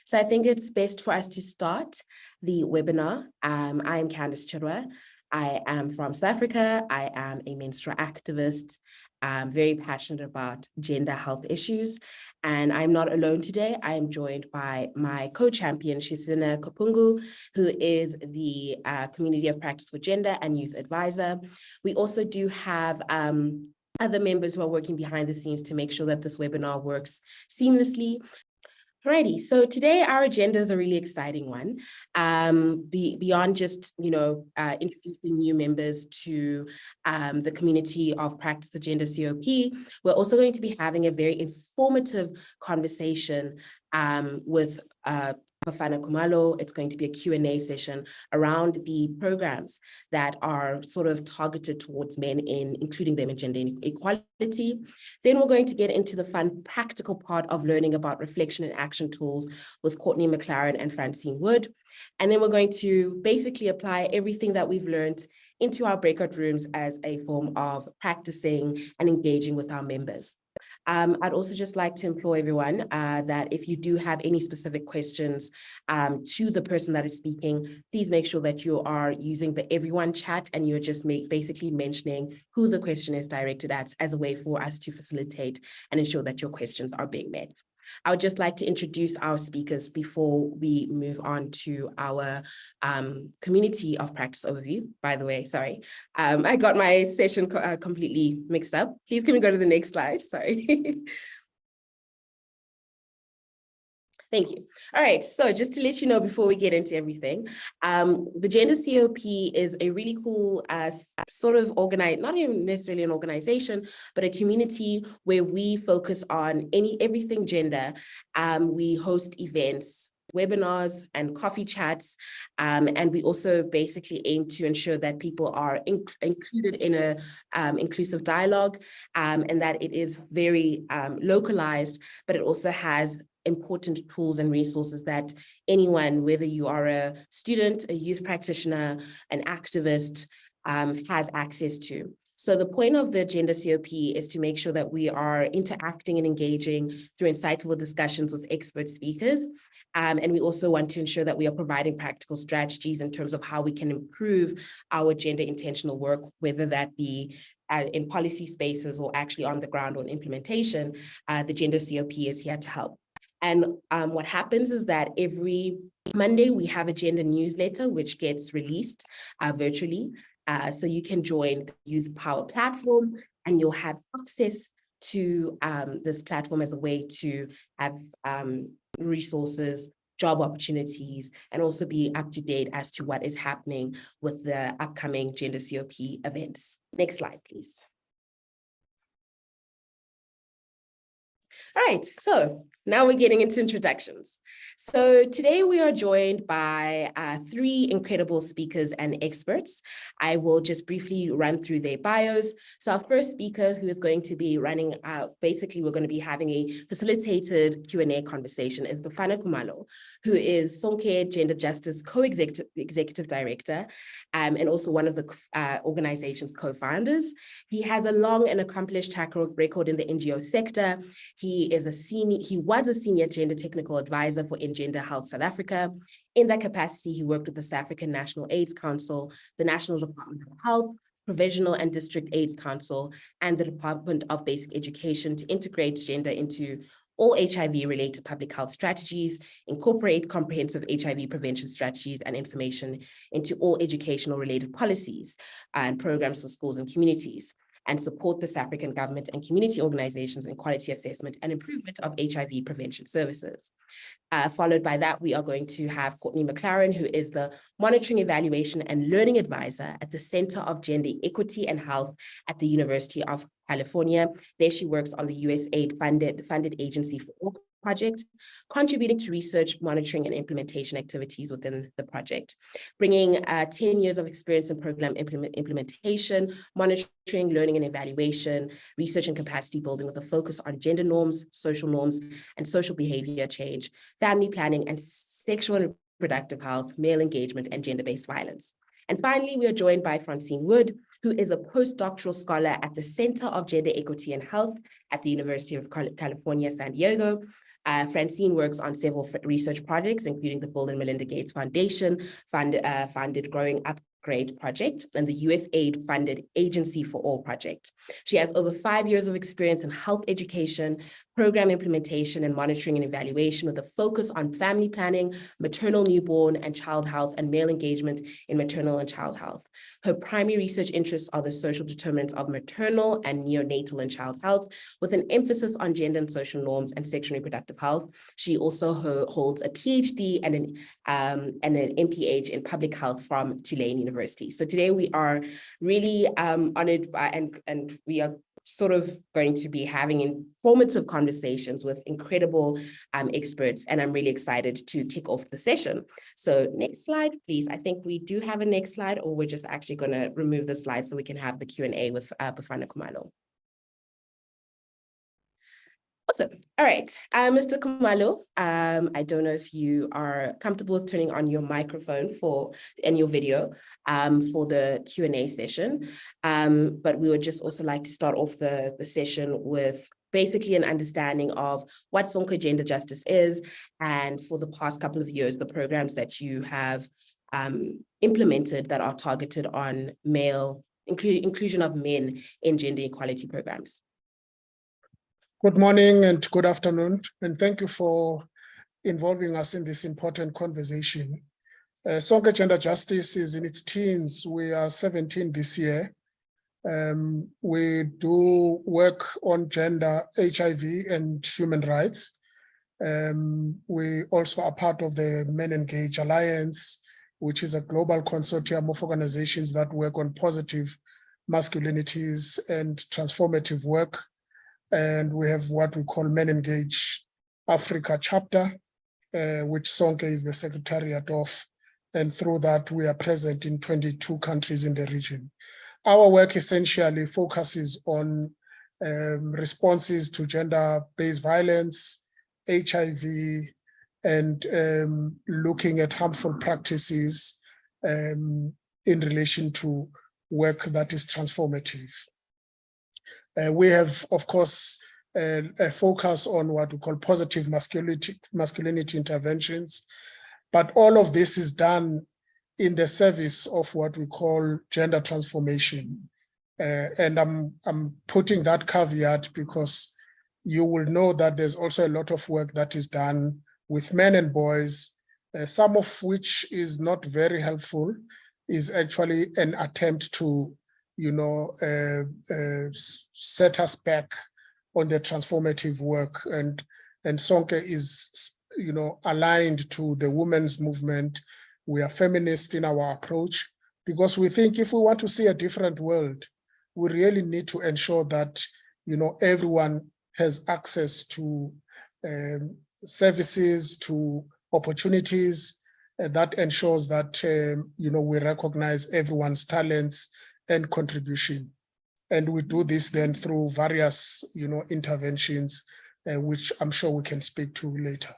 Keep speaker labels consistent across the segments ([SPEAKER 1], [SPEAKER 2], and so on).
[SPEAKER 1] So I think it's best for us to start the webinar. I am Candice Chirwa. I am from South Africa. I am a menstrual activist. I'm very passionate about gender health issues. And I'm not alone today. I am joined by my co-champion, Shisina Kopungu, who is the Community of Practice for Gender and Youth Advisor. We also do have other members who are working behind the scenes to make sure that this webinar works seamlessly. Alrighty, so today our agenda is a really exciting one. Beyond just, introducing new members to the Community of Practice the Gender CoP, we're also going to be having a very informative conversation with Bafana Kumalo. It's going to be a Q&A session around the programs that are sort of targeted towards men in including them in gender equality. Then we're going to get into the fun practical part of learning about reflection and action tools with Courtney McLaren and Francine Wood. And then we're going to basically apply everything that we've learned into our breakout rooms as a form of practicing and engaging with our members. I'd also just like to implore everyone that if you do have any specific questions to the person that is speaking, please make sure that you are using the everyone chat and you're just basically mentioning who the question is directed at as a way for us to facilitate and ensure that your questions are being met. I would just like to introduce our speakers before we move on to our community of practice overview. By the way, sorry, I got my session completely mixed up. Please can we go to the next slide? Sorry. Thank you. All right, so just to let you know before we get into everything, the Gender CoP is a really cool sort of organized, not even necessarily an organization, but a community where we focus on everything gender. We host events, webinars and coffee chats, and we also basically aim to ensure that people are included in a inclusive dialogue, and that it is very localized, but it also has important tools and resources that anyone, whether you are a student, a youth practitioner, an activist, has access to. So the point of the Gender CoP is to make sure that we are interacting and engaging through insightful discussions with expert speakers. And we also want to ensure that we are providing practical strategies in terms of how we can improve our gender intentional work, whether that be in policy spaces or actually on the ground or in implementation. The Gender CoP is here to help. And what happens is that every Monday we have a gender newsletter which gets released virtually. So you can join the Youth Power platform and you'll have access to this platform as a way to have resources, job opportunities, and also be up to date as to what is happening with the upcoming Gender CoP events. Next slide, please. All right, so now we're getting into introductions. So today we are joined by three incredible speakers and experts. I will just briefly run through their bios. So our first speaker who is going to be running, basically we're going to be having a facilitated Q&A conversation is Bafana Kumalo, who is Sonke Gender Justice Co-Executive Director and also one of the organization's co-founders. He has a long and accomplished track record in the NGO sector. He was a senior gender technical advisor for Gender Health South Africa. In that capacity, he worked with the South African National AIDS Council, the National Department of Health, Provisional and District AIDS Council, and the Department of Basic Education to integrate gender into all HIV-related public health strategies, incorporate comprehensive HIV prevention strategies and information into all educational related policies and programs for schools and communities, and support the South African government and community organizations in quality assessment and improvement of HIV prevention services. Followed by that, we are going to have Courtney McLaren, who is the Monitoring, Evaluation and Learning Advisor at the Center of Gender Equity and Health at the University of California. There she works on the USAID funded Agency for All project, contributing to research, monitoring, and implementation activities within the project, bringing 10 years of experience in program implementation, monitoring, learning and evaluation, research and capacity building with a focus on gender norms, and social behavior change, family planning, and sexual and reproductive health, male engagement, and gender-based violence. And finally, we are joined by Francine Wood, who is a postdoctoral scholar at the Center of Gender Equity and Health at the University of California, San Diego. Francine works on several research projects, including the Bill and Melinda Gates Foundation funded Growing Up Great project and the USAID funded Agency for All project. She has over 5 years of experience in health education, program implementation, and monitoring and evaluation with a focus on family planning, maternal, newborn, and child health, and male engagement in maternal and child health. Her primary research interests are the social determinants of maternal and neonatal and child health, with an emphasis on gender and social norms and sexual and reproductive health. She also holds a PhD and an MPH in public health from Tulane University. So today we are really honored by, and we are sort of going to be having informative conversations with incredible experts, and I'm really excited to kick off the session. So next slide, please. I think we do have a next slide, or we're just actually going to remove the slide so we can have the Q&A with Bafana Khumalo. Awesome. All right, Mr. Khumalo, I don't know if you are comfortable with turning on your microphone and your video for the Q&A session, but we would just also like to start off the session with basically an understanding of what Sonke Gender Justice is, and for the past couple of years, the programs that you have implemented that are targeted on inclusion of men in gender equality programs.
[SPEAKER 2] Good morning and good afternoon, and thank you for involving us in this important conversation. Sonke Gender Justice is in its teens. We are 17 this year. We do work on gender, HIV, and human rights. We also are part of the Men Engage Alliance, which is a global consortium of organizations that work on positive masculinities and transformative work. And we have what we call Men Engage Africa chapter, which Sonke is the secretariat of. And through that, we are present in 22 countries in the region. Our work essentially focuses on responses to gender-based violence, HIV, and looking at harmful practices in relation to work that is transformative. We have, of course, a focus on what we call positive masculinity interventions, but all of this is done in the service of what we call gender transformation. And I'm putting that caveat because you will know that there's also a lot of work that is done with men and boys, some of which is not very helpful, is actually an attempt to set us back on the transformative work. And Sonke is, aligned to the women's movement. We are feminist in our approach because we think if we want to see a different world, we really need to ensure that, everyone has access to services, to opportunities that ensures that, we recognize everyone's talents and contribution. And we do this then through various, interventions, which I'm sure we can speak to later.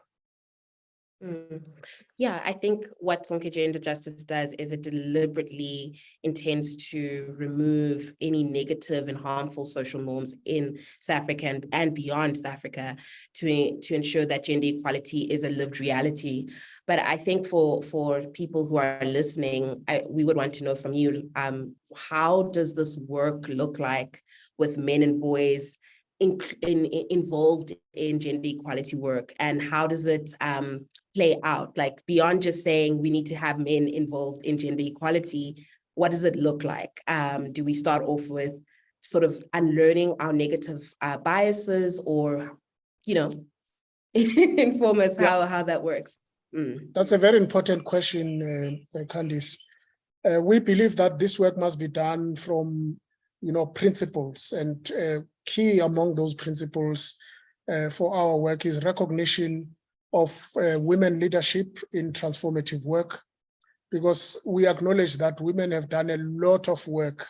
[SPEAKER 1] Yeah, I think what Sonke Gender Justice does is it deliberately intends to remove any negative and harmful social norms in South Africa and beyond South Africa to ensure that gender equality is a lived reality. But I think for people who are listening, we would want to know from you, how does this work look like with men and boys involved in gender equality work, and how does it play out? Like beyond just saying we need to have men involved in gender equality, what does it look like? Do we start off with sort of unlearning our negative biases, or, inform us how that works?
[SPEAKER 2] That's a very important question, Candice. We believe that this work must be done from, principles, and key among those principles for our work is recognition of women leadership in transformative work, because we acknowledge that women have done a lot of work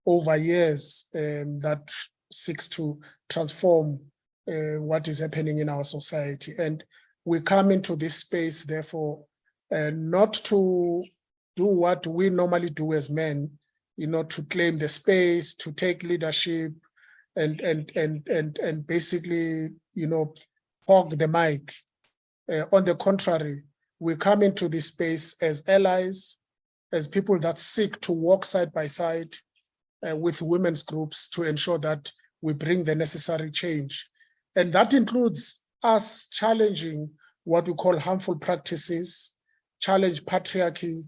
[SPEAKER 2] over years that seeks to transform what is happening in our society. And we come into this space, therefore, not to do what we normally do as men, to claim the space, to take leadership, and basically, hog the mic. On the contrary, we come into this space as allies, as people that seek to walk side by side with women's groups to ensure that we bring the necessary change. And that includes us challenging what we call harmful practices, challenge patriarchy,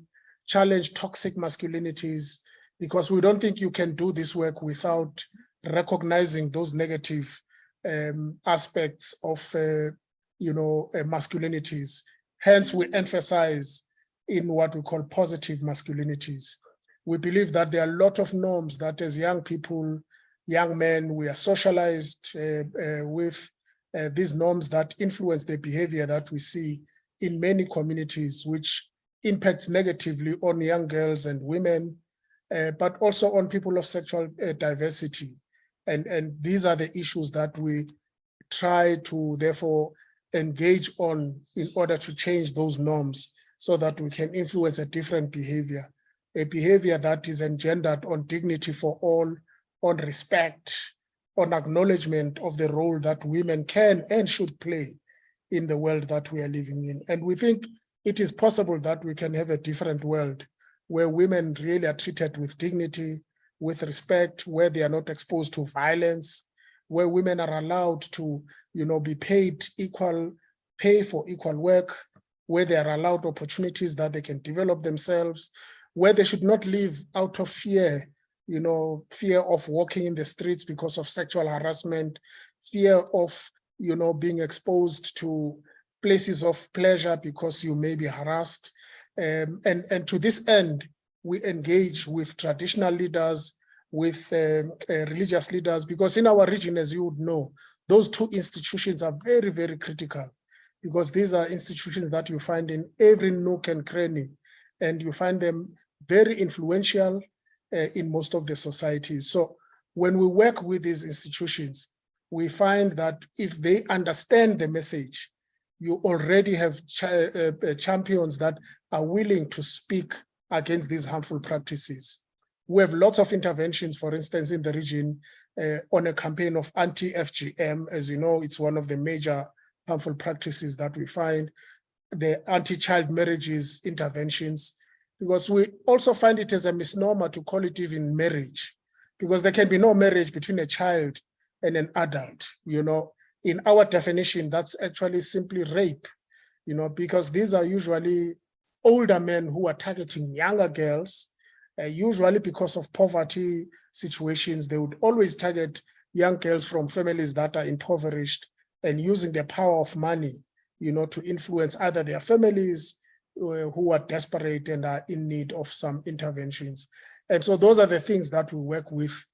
[SPEAKER 2] challenge toxic masculinities, because we don't think you can do this work without recognizing those negative aspects of masculinities. Hence, we emphasize in what we call positive masculinities. We believe that there are a lot of norms that as young people, young men, we are socialized with these norms that influence the behavior that we see in many communities, which impacts negatively on young girls and women, but also on people of sexual diversity. And these are the issues that we try to therefore engage on in order to change those norms so that we can influence a different behavior, a behavior that is engendered on dignity for all, on respect, on acknowledgement of the role that women can and should play in the world that we are living in. And we think it is possible that we can have a different world where women really are treated with dignity, with respect, where they are not exposed to violence, where women are allowed to, be paid equal pay for equal work, where they are allowed opportunities that they can develop themselves, where they should not live out of fear, fear of walking in the streets because of sexual harassment, fear of, being exposed to places of pleasure because you may be harassed. And to this end, we engage with traditional leaders, with religious leaders, because in our region, as you would know, those two institutions are very, very critical, because these are institutions that you find in every nook and cranny, and you find them very influential in most of the societies. So when we work with these institutions, we find that if they understand the message, you already have champions that are willing to speak against these harmful practices. We have lots of interventions, for instance, in the region on a campaign of anti-FGM. As you know, it's one of the major harmful practices that we find. The anti-child marriages interventions, because we also find it as a misnomer to call it even marriage, because there can be no marriage between a child and an adult. In our definition, that's actually simply rape, because these are usually older men who are targeting younger girls, usually because of poverty situations. They would always target young girls from families that are impoverished and using the power of money, to influence either their families who are desperate and are in need of some interventions. And so those are the things that we work with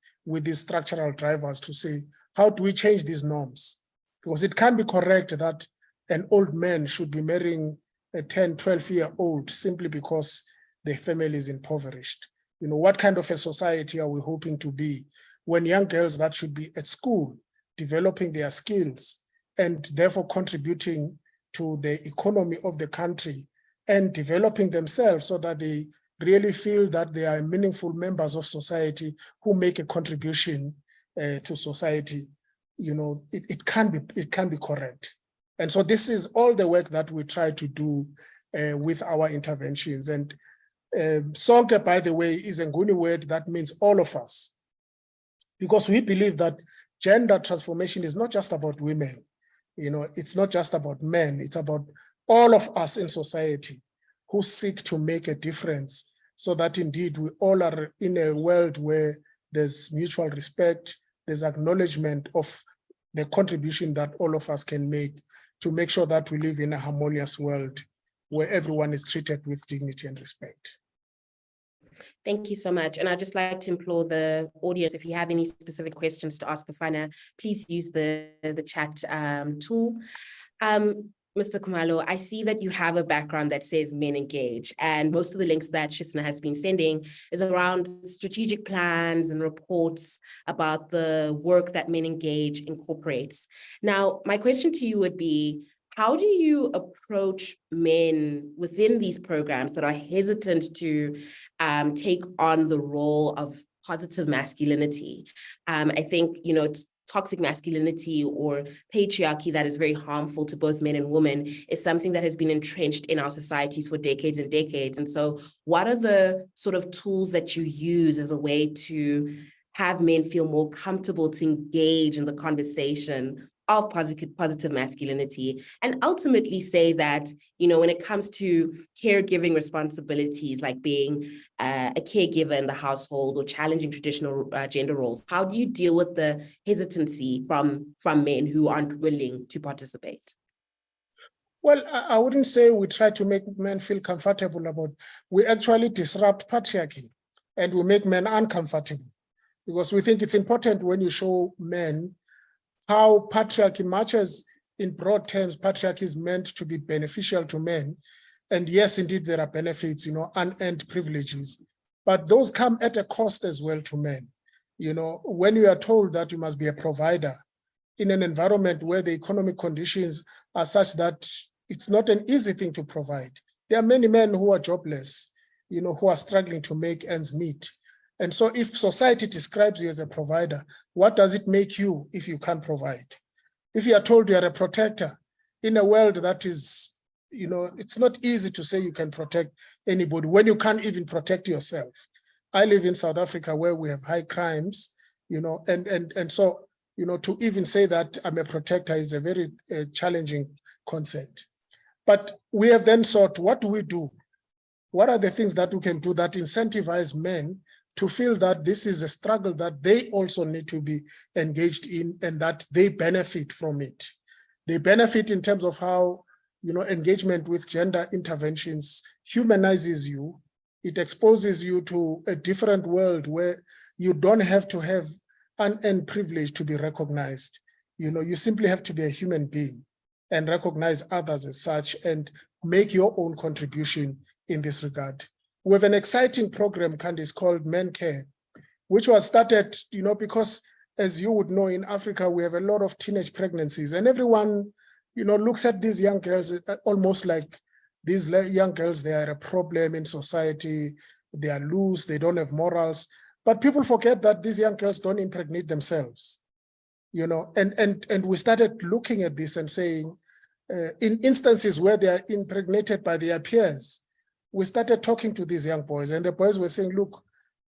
[SPEAKER 2] these structural drivers to say, how do we change these norms? Because it can't be correct that an old man should be marrying a 10, 12-year-old simply because the family is impoverished. What kind of a society are we hoping to be when young girls that should be at school, developing their skills and therefore contributing to the economy of the country and developing themselves so that they really feel that they are meaningful members of society who make a contribution to society? It can be correct. And so this is all the work that we try to do with our interventions. And Sonke, by the way, is a Nguni word that means all of us, because we believe that gender transformation is not just about women. It's not just about men. It's about all of us in society who seek to make a difference so that indeed we all are in a world where there's mutual respect, there's acknowledgement of the contribution that all of us can make to make sure that we live in a harmonious world where everyone is treated with dignity and respect.
[SPEAKER 1] Thank you so much. And I'd just like to implore the audience, if you have any specific questions to ask Bafana, please use the chat tool. Mr. Khumalo, I see that you have a background that says men engage, and most of the links that Shisna has been sending is around strategic plans and reports about the work that men engage incorporates. Now, my question to you would be, how do you approach men within these programs that are hesitant to take on the role of positive masculinity? I think, toxic masculinity or patriarchy that is very harmful to both men and women is something that has been entrenched in our societies for decades and decades. And so what are the sort of tools that you use as a way to have men feel more comfortable to engage in the conversation of positive masculinity, and ultimately say that, you know, when it comes to caregiving responsibilities, like being a caregiver in the household or challenging traditional gender roles, how do you deal with the hesitancy from men who aren't willing to participate?
[SPEAKER 2] Well, I wouldn't say we try to make men feel comfortable about, we actually disrupt patriarchy and we make men uncomfortable, because we think it's important when you show men how patriarchy, much as in broad terms, patriarchy is meant to be beneficial to men. And yes, indeed, there are benefits, you know, unearned privileges, but those come at a cost as well to men. You know, when you are told that you must be a provider in an environment where the economic conditions are such that it's not an easy thing to provide. There are many men who are jobless, you know, who are struggling to make ends meet. And so if society describes you as a provider, what does it make you if you can't provide? If you are told you are a protector in a world that is, you know, it's not easy to say you can protect anybody when you can't even protect yourself. I live in South Africa where we have high crimes, you know, and so, you know, to even say that I'm a protector is a very challenging concept. But we have then sought, what do we do? What are the things that we can do that incentivize men to feel that this is a struggle that they also need to be engaged in and that they benefit from it? They benefit in terms of how, you know, engagement with gender interventions humanizes you. It exposes you to a different world where you don't have to have unearned privilege to be recognized. You know, you simply have to be a human being and recognize others as such and make your own contribution in this regard. We have an exciting program, Candice, called Men Care, which was started, you know, because as you would know, in Africa, we have a lot of teenage pregnancies and everyone, you know, looks at these young girls almost like these young girls, they are a problem in society. They are loose, they don't have morals. But people forget that these young girls don't impregnate themselves, you know, and we started looking at this and saying, in instances where they are impregnated by their peers, we started talking to these young boys and the boys were saying, look,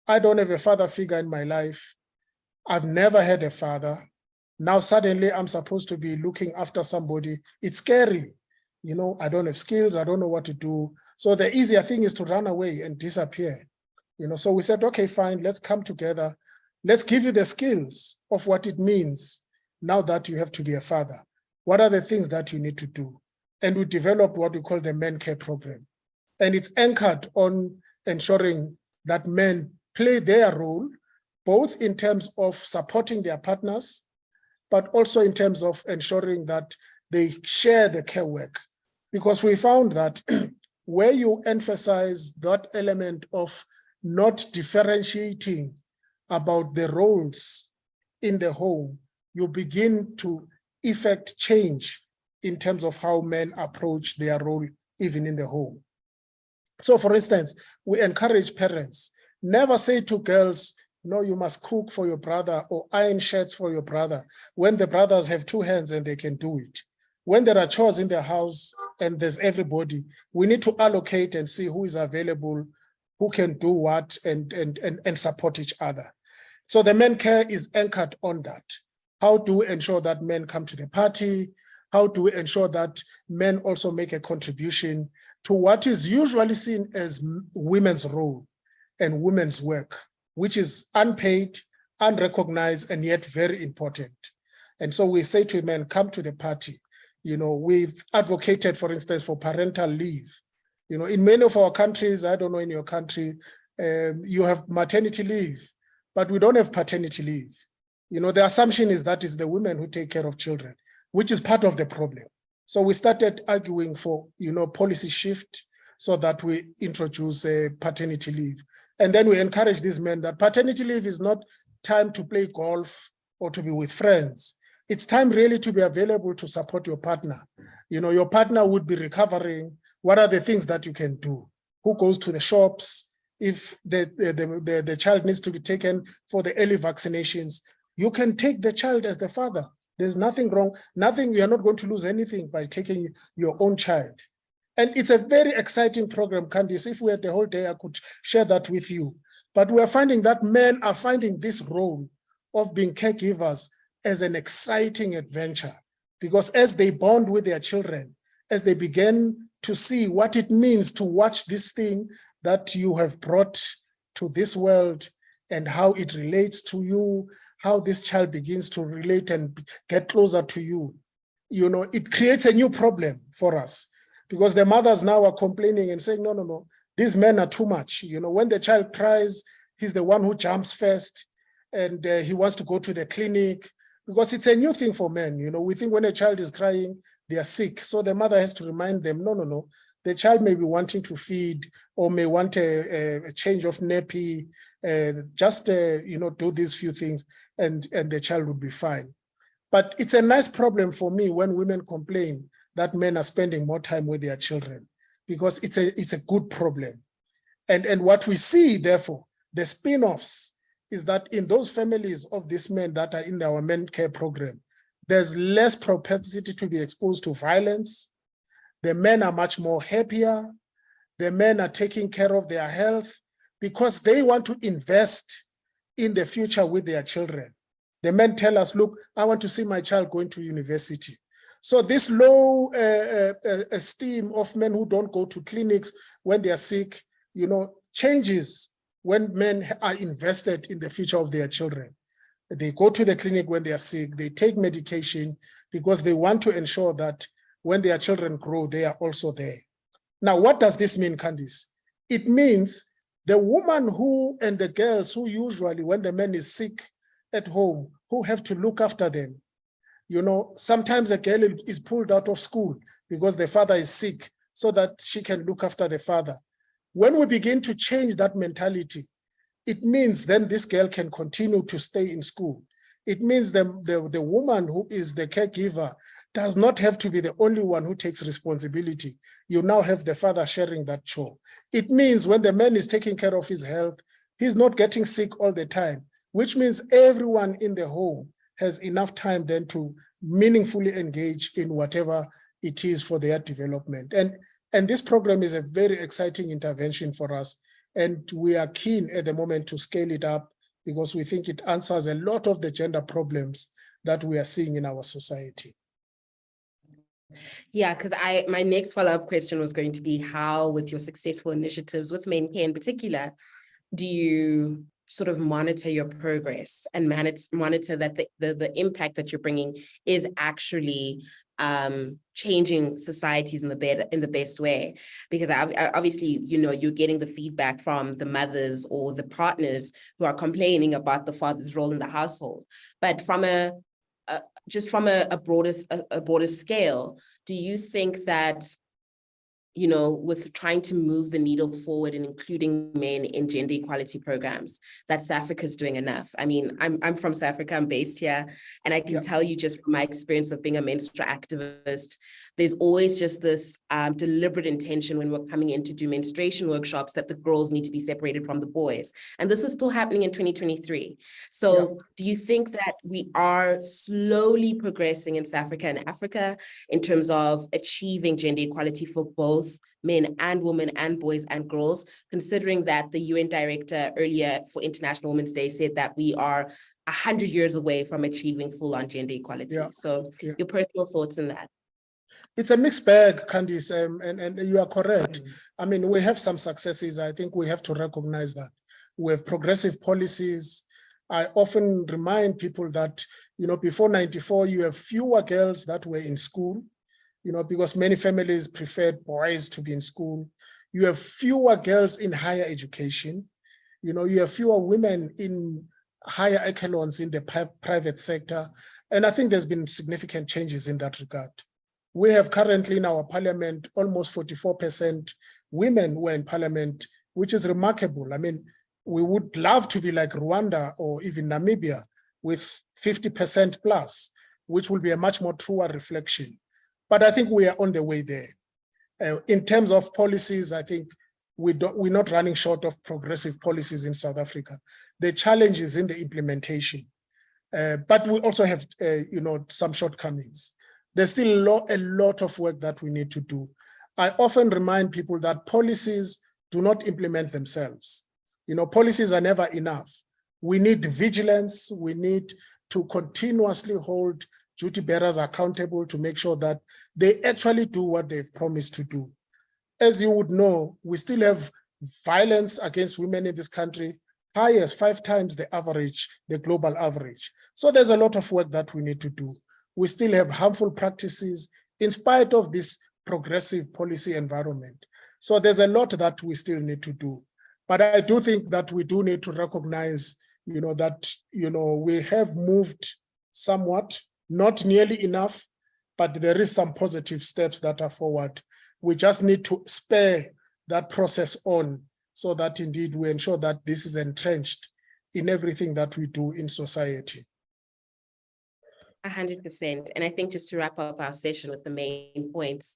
[SPEAKER 2] I don't have a father figure in my life. I've never had a father. Now suddenly I'm supposed to be looking after somebody. It's scary. You know, I don't have skills. I don't know what to do. So the easier thing is to run away and disappear. You know, so we said, okay, fine, let's come together. Let's give you the skills of what it means now that you have to be a father. What are the things that you need to do? And we developed what we call the Men Care program. And it's anchored on ensuring that men play their role, both in terms of supporting their partners, but also in terms of ensuring that they share the care work. Because we found that where you emphasize that element of not differentiating about the roles in the home, you begin to effect change in terms of how men approach their role even in the home. So for instance, we encourage parents, never say to girls, no, you must cook for your brother or iron shirts for your brother when the brothers have two hands and they can do it. When there are chores in the house and there's everybody, we need to allocate and see who is available, who can do what and support each other. So the Men Care is anchored on that. How do we ensure that men come to the party? How do we ensure that men also make a contribution to what is usually seen as women's role and women's work, which is unpaid, unrecognized, and yet very important? And so we say to men, come to the party. You know, we've advocated, for instance, for parental leave. You know, in many of our countries, I don't know in your country, you have maternity leave, but we don't have paternity leave. You know, the assumption is that it's the women who take care of children, which is part of the problem. So we started arguing for, you know, policy shift so that we introduce a paternity leave. And then we encourage these men that paternity leave is not time to play golf or to be with friends. It's time really to be available to support your partner. You know, your partner would be recovering. What are the things that you can do? Who goes to the shops? If the child needs to be taken for the early vaccinations, You can take the child as the father. There's nothing wrong, nothing, you are not going to lose anything by taking your own child. And it's a very exciting program, Candice. If we had the whole day, I could share that with you. But we're finding that men are finding this role of being caregivers as an exciting adventure, because as they bond with their children, as they begin to see what it means to watch this thing that you have brought to this world and how it relates to you, how this child begins to relate and get closer to you, you know, it creates a new problem for us, because the mothers now are complaining and saying, no, no, no, these men are too much. You know, when the child cries, he's the one who jumps first, and he wants to go to the clinic, because it's a new thing for men. You know, we think when a child is crying, they are sick. So the mother has to remind them, no, no, no, the child may be wanting to feed or may want a change of nappy, just, you know, do these few things and the child would be fine. But it's a nice problem for me when women complain that men are spending more time with their children, because it's a good problem. And what we see, therefore, the spin-offs is that in those families of these men that are in our men care program, there's less propensity to be exposed to violence. The men are much more happier. The men are taking care of their health because they want to invest in the future with their children. The men tell us, look, I want to see my child going to university. So this low esteem of men who don't go to clinics when they are sick, you know, changes when men are invested in the future of their children. They go to the clinic when they are sick, they take medication because they want to ensure that when their children grow, they are also there. Now, what does this mean, Candice? It means the woman who and the girls who usually, when the man is sick at home, who have to look after them. You know, sometimes a girl is pulled out of school because the father is sick so that she can look after the father. When we begin to change that mentality, it means then this girl can continue to stay in school. It means the woman who is the caregiver does not have to be the only one who takes responsibility. You now have the father sharing that chore. It means when the man is taking care of his health, he's not getting sick all the time, which means everyone in the home has enough time then to meaningfully engage in whatever it is for their development. And this program is a very exciting intervention for us. And we are keen at the moment to scale it up because we think it answers a lot of the gender problems that we are seeing in our society.
[SPEAKER 1] Yeah, because my next follow-up question was going to be how, with your successful initiatives with men care in particular, do you sort of monitor your progress and monitor that the impact that you're bringing is actually changing societies in the best way? Because obviously, you know, you're getting the feedback from the mothers or the partners who are complaining about the father's role in the household. But from just from a broader scale, do you think that, you know, with trying to move the needle forward and including men in gender equality programs, that South Africa is doing enough? I mean, I'm from South Africa, I'm based here, and I can tell you just from my experience of being a menstrual activist, there's always just this deliberate intention when we're coming in to do menstruation workshops that the girls need to be separated from the boys. And this is still happening in 2023. So do you think that we are slowly progressing in South Africa and Africa in terms of achieving gender equality for both men and women and boys and girls, considering that the UN director earlier for International Women's Day said that we are 100 years away from achieving full-on gender equality? So your personal thoughts on that?
[SPEAKER 2] It's a mixed bag, Candice, and you are correct. I mean, we have some successes. I think we have to recognize that. We have progressive policies. I often remind people that, you know, before 94, you have fewer girls that were in school, you know, because many families preferred boys to be in school. You have fewer girls in higher education. You know, you have fewer women in higher echelons in the private sector. And I think there's been significant changes in that regard. We have currently in our parliament, almost 44% women who are in parliament, which is remarkable. I mean, we would love to be like Rwanda or even Namibia with 50% plus, which will be a much more truer reflection. But I think we are on the way there. In terms of policies, I think we're not running short of progressive policies in South Africa. The challenge is in the implementation. But we also have, some shortcomings. There's still a lot of work that we need to do. I often remind people that policies do not implement themselves. Policies are never enough. We need vigilance. We need to continuously hold duty bearers accountable to make sure that they actually do what they've promised to do. As you would know, we still have violence against women in this country, high as 5 times the average, the global average. So there's a lot of work that we need to do. We still have harmful practices in spite of this progressive policy environment. So there's a lot that we still need to do. But I do think that we do need to recognize, that, we have moved somewhat, not nearly enough, but there is some positive steps that are forward. We just need to spur that process on so that indeed we ensure that this is entrenched in everything that we do in society.
[SPEAKER 1] 100%. And I think just to wrap up our session with the main points,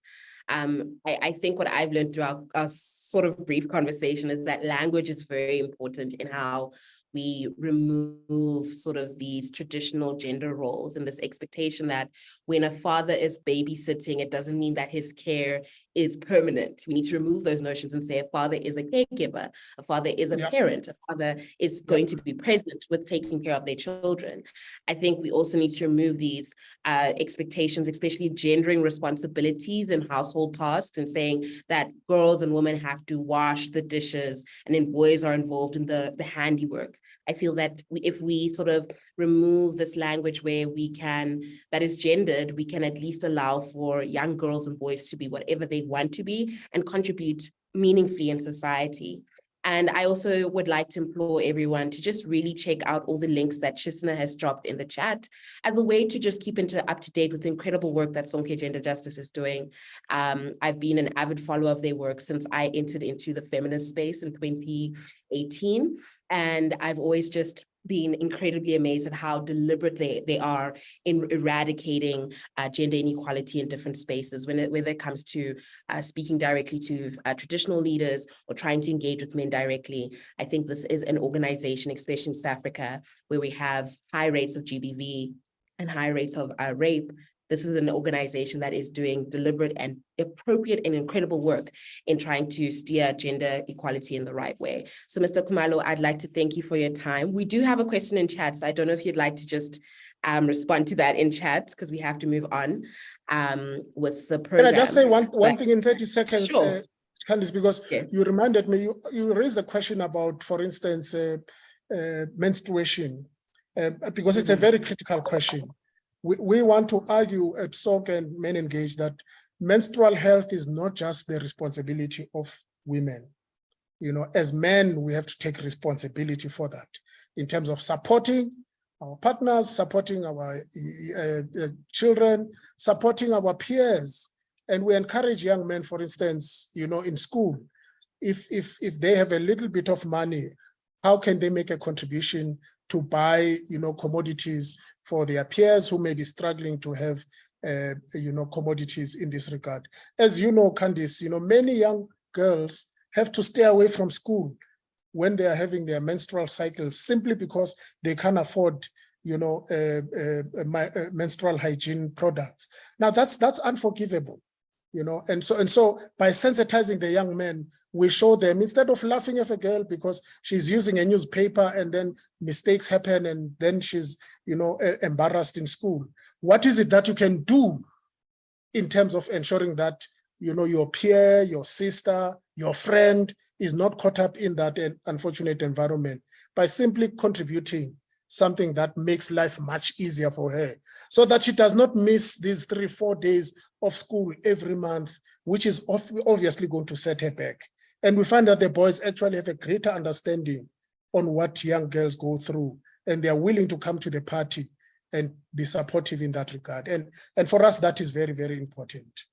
[SPEAKER 1] I think what I've learned throughout our sort of brief conversation is that language is very important in how we remove sort of these traditional gender roles and this expectation that when a father is babysitting, it doesn't mean that his care is permanent. We need to remove those notions and say a father is a caregiver, a father is a parent, a father is going to be present with taking care of their children. I think we also need to remove these expectations, especially gendering responsibilities in household tasks and saying that girls and women have to wash the dishes and then boys are involved in the handiwork. I feel that if we sort of remove this language where that is gendered, we can at least allow for young girls and boys to be whatever they want to be and contribute meaningfully in society. And I also would like to implore everyone to just really check out all the links that Chisna has dropped in the chat as a way to just keep up to date with the incredible work that Sonke Gender Justice is doing. I've been an avid follower of their work since I entered into the feminist space in 2018. And I've always just been incredibly amazed at how deliberate they are in eradicating gender inequality in different spaces, whether it comes to speaking directly to traditional leaders or trying to engage with men directly. I think this is an organization, especially in South Africa, where we have high rates of GBV and high rates of rape. This is an organization that is doing deliberate and appropriate and incredible work in trying to steer gender equality in the right way. So Mr. Khumalo, I'd like to thank you for your time. We do have a question in chat, so I don't know if you'd like to just respond to that in chat because we have to move on with the program.
[SPEAKER 2] Can I just say one thing in 30 seconds,
[SPEAKER 1] sure.
[SPEAKER 2] Candice, because you reminded me, you raised a question about, for instance, menstruation, because it's a very critical question. We want to argue at SOC and Men Engage that menstrual health is not just the responsibility of women. As men, we have to take responsibility for that in terms of supporting our partners, supporting our children, supporting our peers. And we encourage young men, for instance, in school, if they have a little bit of money, how can they make a contribution to buy, commodities for their peers who may be struggling to have, commodities in this regard? As you know, Candice, many young girls have to stay away from school when they are having their menstrual cycles simply because they can't afford, menstrual hygiene products. Now that's unforgivable. And so by sensitizing the young men, we show them, instead of laughing at a girl because she's using a newspaper and then mistakes happen and then she's, embarrassed in school, what is it that you can do in terms of ensuring that, your peer, your sister, your friend is not caught up in that unfortunate environment by simply contributing something that makes life much easier for her so that she does not miss these 3-4 days of school every month, which is obviously going to set her back. And we find that the boys actually have a greater understanding on what young girls go through, and they are willing to come to the party and be supportive in that regard. And for us, that is very, very important.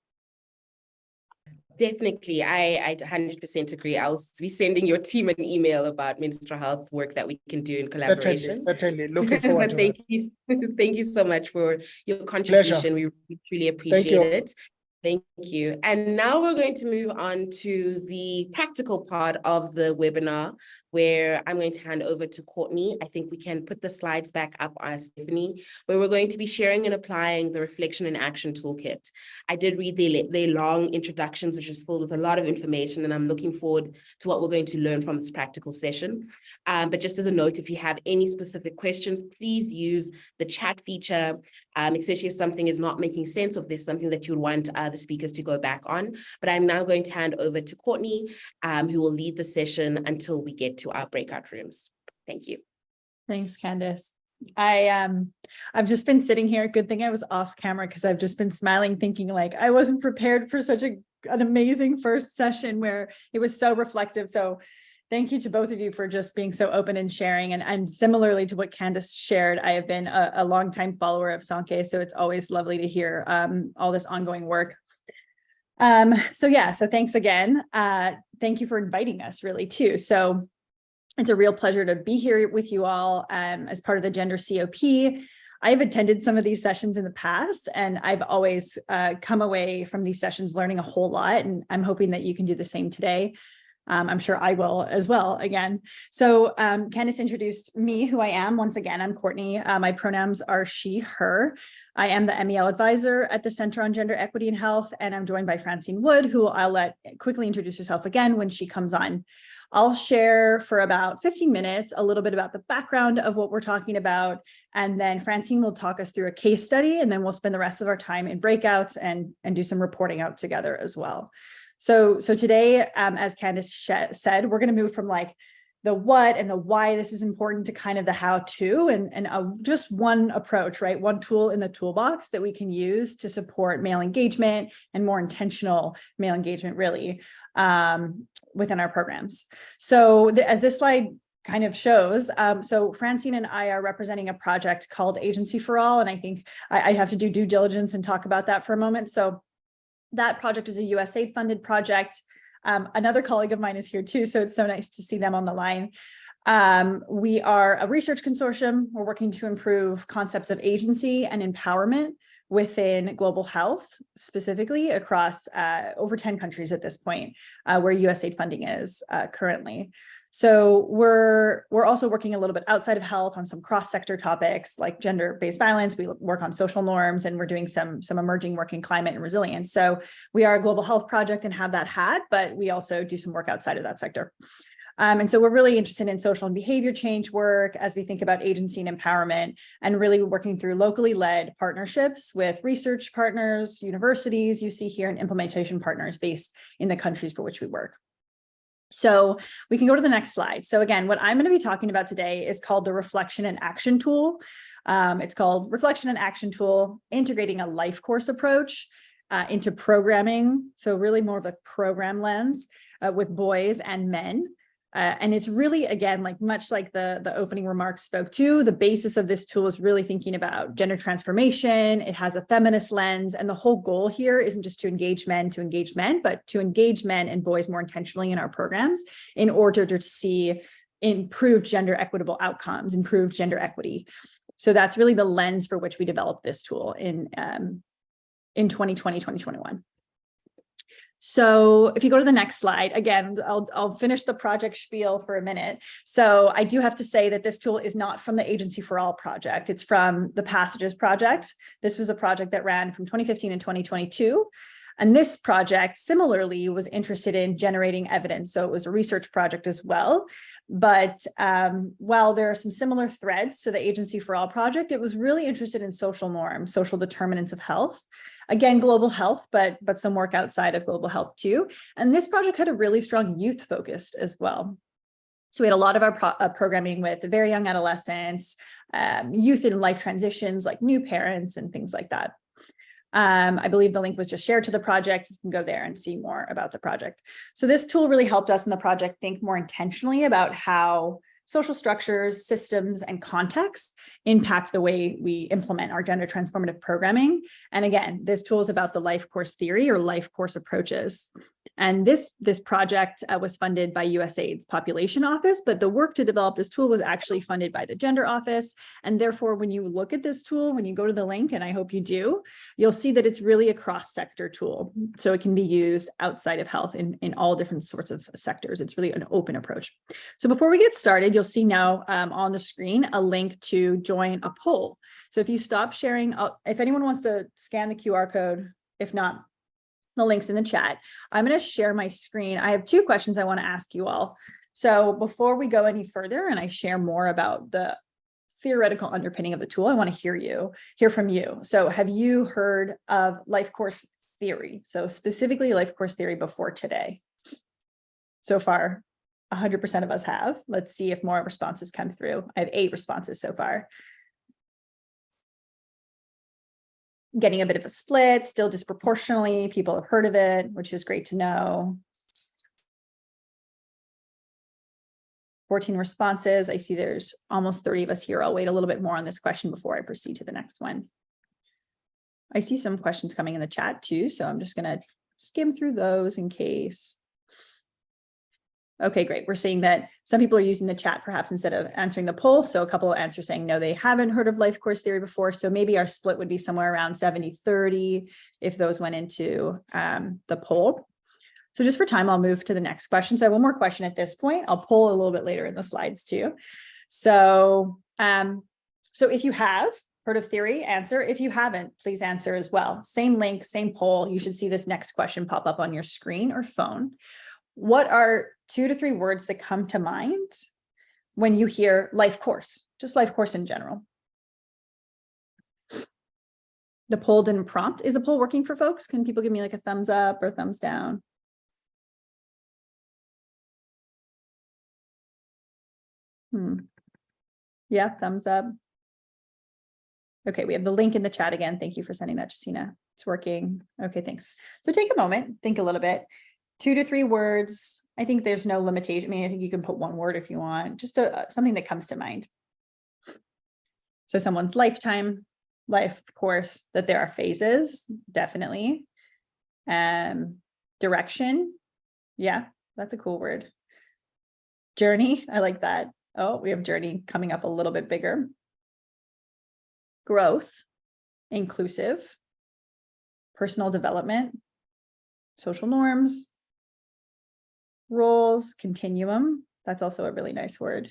[SPEAKER 1] Definitely, I 100% agree. I'll be sending your team an email about menstrual health work that we can do in collaboration.
[SPEAKER 2] Certainly. Looking forward to
[SPEAKER 1] it. Thank you so much for your contribution.
[SPEAKER 2] Pleasure.
[SPEAKER 1] We truly appreciate it. Thank you. And now we're going to move on to the practical part of the webinar, where I'm going to hand over to Courtney. I think we can put the slides back up, Stephanie, where we're going to be sharing and applying the Reflection and Action Toolkit. I did read their long introductions, which is filled with a lot of information, and I'm looking forward to what we're going to learn from this practical session. But just as a note, if you have any specific questions, please use the chat feature, especially if something is not making sense, or if there's something that you would want the speakers to go back on. But I'm now going to hand over to Courtney, who will lead the session until we get to our breakout rooms. Thank you.
[SPEAKER 3] Thanks, Candace. I've just been sitting here. Good thing I was off camera, because I've just been smiling, thinking like I wasn't prepared for such an amazing first session where it was so reflective. So thank you to both of you for just being so open and sharing. And similarly to what Candace shared, I have been a longtime follower of Sanke, so it's always lovely to hear all this ongoing work. So thanks again. Thank you for inviting us, really, too. So it's a real pleasure to be here with you all as part of the Gender COP. I've attended some of these sessions in the past, and I've always come away from these sessions learning a whole lot, and I'm hoping that you can do the same today. I'm sure I will as well again. So Candace introduced me, who I am. Once again, I'm Courtney. My pronouns are she, her. I am the MEL advisor at the Center on Gender Equity and Health, and I'm joined by Francine Wood, who I'll let quickly introduce herself again when she comes on. I'll share for about 15 minutes a little bit about the background of what we're talking about, and then Francine will talk us through a case study, and then we'll spend the rest of our time in breakouts and do some reporting out together as well. So today, as Candace said, we're going to move from like the what and the why this is important to kind of the how to, and just one approach, right? One tool in the toolbox that we can use to support male engagement and more intentional male engagement, really, within our programs. So as this slide kind of shows, so Francine and I are representing a project called Agency for All, and I think I have to do due diligence and talk about that for a moment. So that project is a USAID funded project. Another colleague of mine is here too, so it's so nice to see them on the line. We are a research consortium. We're working to improve concepts of agency and empowerment within global health, specifically across over 10 countries at this point, where USAID funding is currently. So we're also working a little bit outside of health on some cross-sector topics like gender-based violence. We work on social norms, and we're doing some emerging work in climate and resilience. So we are a global health project and have that hat, but we also do some work outside of that sector. And so we're really interested in social and behavior change work as we think about agency and empowerment, and really working through locally led partnerships with research partners, universities, you see here, and implementation partners based in the countries for which we work. So we can go to the next slide. So again, what I'm going to be talking about today is called the Reflection and Action Tool. It's called Reflection and Action Tool, integrating a life course approach into programming. So really more of a program lens with boys and men. And it's really, again, like much like the opening remarks spoke to, the basis of this tool is really thinking about gender transformation. It has a feminist lens, and the whole goal here isn't just to engage men, but to engage men and boys more intentionally in our programs in order to see improved gender equitable outcomes, improved gender equity. So that's really the lens for which we developed this tool in 2020, 2021. So if you go to the next slide, again, I'll finish the project spiel for a minute. So I do have to say that this tool is not from the Agency for All project. It's from the Passages project. This was a project that ran from 2015 and 2022. And this project similarly was interested in generating evidence. So it was a research project as well. But while there are some similar threads to the Agency for All project, it was really interested in social norms, social determinants of health. Again, global health, but some work outside of global health too. And this project had a really strong youth focused as well. So we had a lot of our programming with very young adolescents, youth in life transitions like new parents and things like that. I believe the link was just shared to the project. You can go there and see more about the project. So this tool really helped us in the project think more intentionally about how social structures, systems, and contexts impact the way we implement our gender transformative programming. And again, this tool is about the life course theory or life course approaches. And this project was funded by USAID's Population Office, but the work to develop this tool was actually funded by the Gender Office. And therefore, when you look at this tool, when you go to the link, and I hope you do, you'll see that it's really a cross-sector tool. So it can be used outside of health in all different sorts of sectors. It's really an open approach. So before we get started, you'll see now on the screen a link to join a poll. So if you stop sharing, if anyone wants to scan the QR code, if not, the link's in the chat. I'm going to share my screen. I have two questions I want to ask you all. So before we go any further and I share more about the theoretical underpinning of the tool, I want to hear from you. So have you heard of life course theory? So specifically life course theory before today? So far, 100% of us have. Let's see if more responses come through. I have 8 responses so far. Getting a bit of a split, still disproportionately, people have heard of it, which is great to know. 14 responses. I see there's almost 30 of us here. I'll wait a little bit more on this question before I proceed to the next one. I see some questions coming in the chat too, so I'm just going to skim through those in case. Okay, great. We're seeing that some people are using the chat perhaps instead of answering the poll. So a couple of answers saying no, they haven't heard of life course theory before. So maybe our split would be somewhere around 70-30 if those went into the poll. So just for time, I'll move to the next question. So I have one more question at this point. I'll poll a little bit later in the slides too. So, so if you have heard of theory, answer. If you haven't, please answer as well. Same link, same poll. You should see this next question pop up on your screen or phone. What are 2 to 3 words that come to mind when you hear life course, just life course in general? The poll didn't prompt. Is the poll working for folks? Can people give me like a thumbs up or thumbs down? Yeah, thumbs up. Okay, we have the link in the chat again. Thank you for sending that, Jacina. It's working. Okay, thanks. So take a moment, think a little bit. 2 to 3 words. I think there's no limitation. I mean, I think you can put 1 word if you want, just something that comes to mind. So someone's lifetime, life course, that there are phases, definitely. Direction. Yeah, that's a cool word. Journey. I like that. Oh, we have journey coming up a little bit bigger. Growth, inclusive, personal development, social norms, roles, continuum. That's also a really nice word.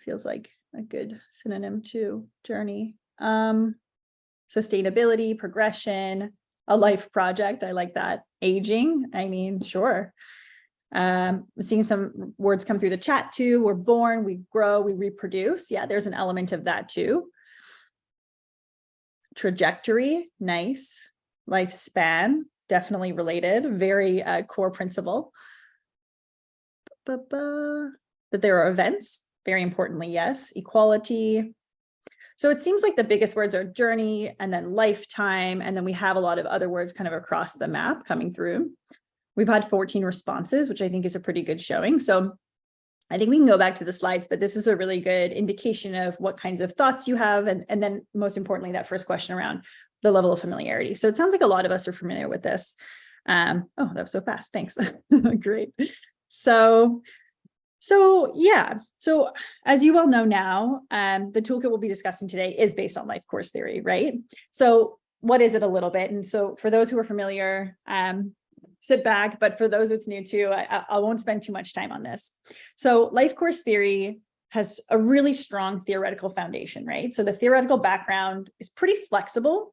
[SPEAKER 3] Feels like a good synonym to journey. Sustainability, progression, a life project. I like that. Aging. I mean, sure. Seeing some words come through the chat too. We're born, we grow, we reproduce. Yeah, there's an element of that too. Trajectory. Nice. Lifespan. Definitely related. Very core principle. That there are events, very importantly, yes. Equality. So it seems like the biggest words are journey and then lifetime, and then we have a lot of other words kind of across the map coming through. We've had 14 responses, which I think is a pretty good showing. So I think we can go back to the slides, but this is a really good indication of what kinds of thoughts you have. And then most importantly, that first question around the level of familiarity. So it sounds like a lot of us are familiar with this. Oh, that was so fast. Thanks. Great. So yeah, so as you all know now, the toolkit we'll be discussing today is based on life course theory, right? So what is it a little bit? And so for those who are familiar, sit back, but for those it's new to, I won't spend too much time on this. So life course theory has a really strong theoretical foundation, right? So the theoretical background is pretty flexible.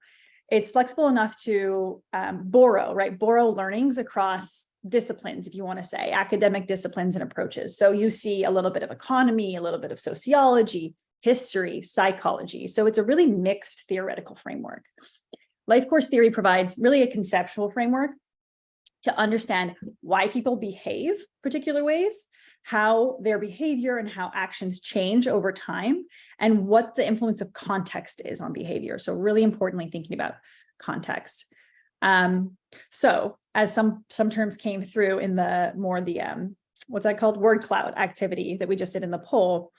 [SPEAKER 3] It's flexible enough to borrow learnings across disciplines, if you want to say, academic disciplines and approaches. So you see a little bit of economy, a little bit of sociology, history, psychology. So it's a really mixed theoretical framework. Life course theory provides really a conceptual framework to understand why people behave particular ways, how their behavior and how actions change over time, and what the influence of context is on behavior. So really importantly, thinking about context. So as some terms came through in the what's that called, word cloud activity that we just did in the poll,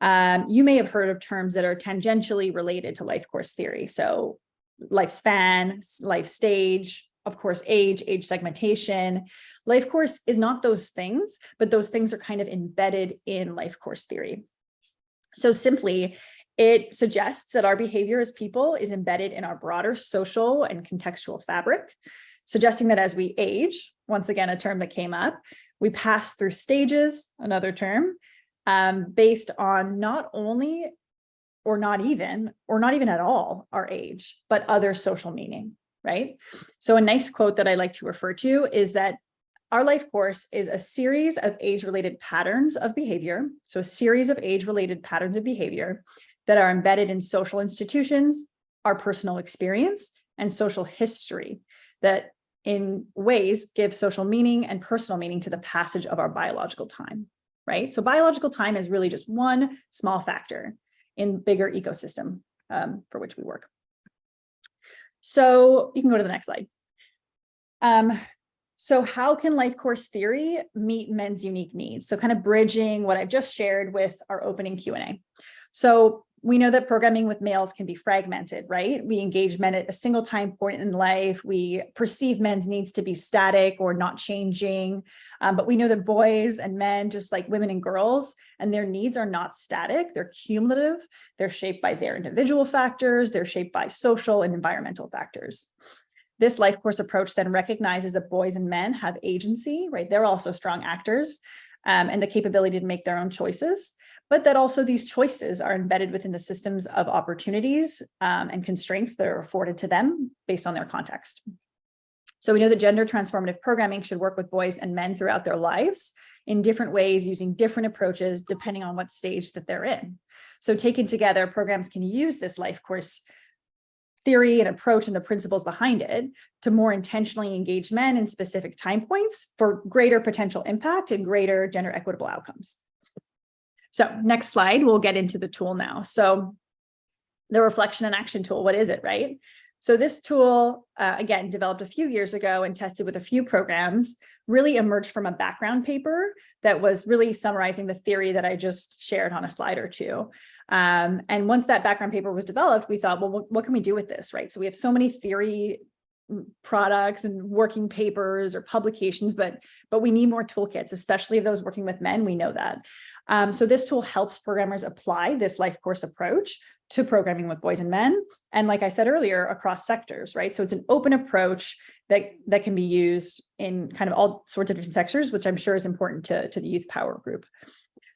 [SPEAKER 3] you may have heard of terms that are tangentially related to life course theory. So lifespan, life stage, of course, age segmentation. Life course is not those things, but those things are kind of embedded in life course theory. So simply, it suggests that our behavior as people is embedded in our broader social and contextual fabric, suggesting that as we age, once again, a term that came up, we pass through stages, another term, based on not only or not even at all our age, but other social meaning, right? So a nice quote that I like to refer to is that our life course is a series of age-related patterns of behavior. So a series of age-related patterns of behavior that are embedded in social institutions, our personal experience, and social history that in ways give social meaning and personal meaning to the passage of our biological time, right? So biological time is really just one small factor in bigger ecosystem for which we work. So you can go to the next slide. So how can life course theory meet men's unique needs? So kind of bridging what I've just shared with our opening Q&A. So we know that programming with males can be fragmented, right? We engage men at a single time point in life. We perceive men's needs to be static or not changing. But we know that boys and men, just like women and girls, and their needs are not static. They're cumulative. They're shaped by their individual factors. They're shaped by social and environmental factors. This life course approach then recognizes that boys and men have agency, right? They're also strong actors and the capability to make their own choices, but that also these choices are embedded within the systems of opportunities and constraints that are afforded to them based on their context. So we know that gender transformative programming should work with boys and men throughout their lives in different ways, using different approaches depending on what stage that they're in. So taken together, programs can use this life course theory and approach and the principles behind it to more intentionally engage men in specific time points for greater potential impact and greater gender equitable outcomes. So next slide, we'll get into the tool now. So the reflection and action tool, what is it, right? So this tool, again, developed a few years ago and tested with a few programs, really emerged from a background paper that was really summarizing the theory that I just shared on a slide or two. And once that background paper was developed, we thought, well, what can we do with this, right? So we have so many theory products and working papers or publications, but we need more toolkits, especially of those working with men, we know that. So this tool helps programmers apply this life course approach to programming with boys and men. And like I said earlier, across sectors, right? So it's an open approach that can be used in kind of all sorts of different sectors, which I'm sure is important to the youth power group.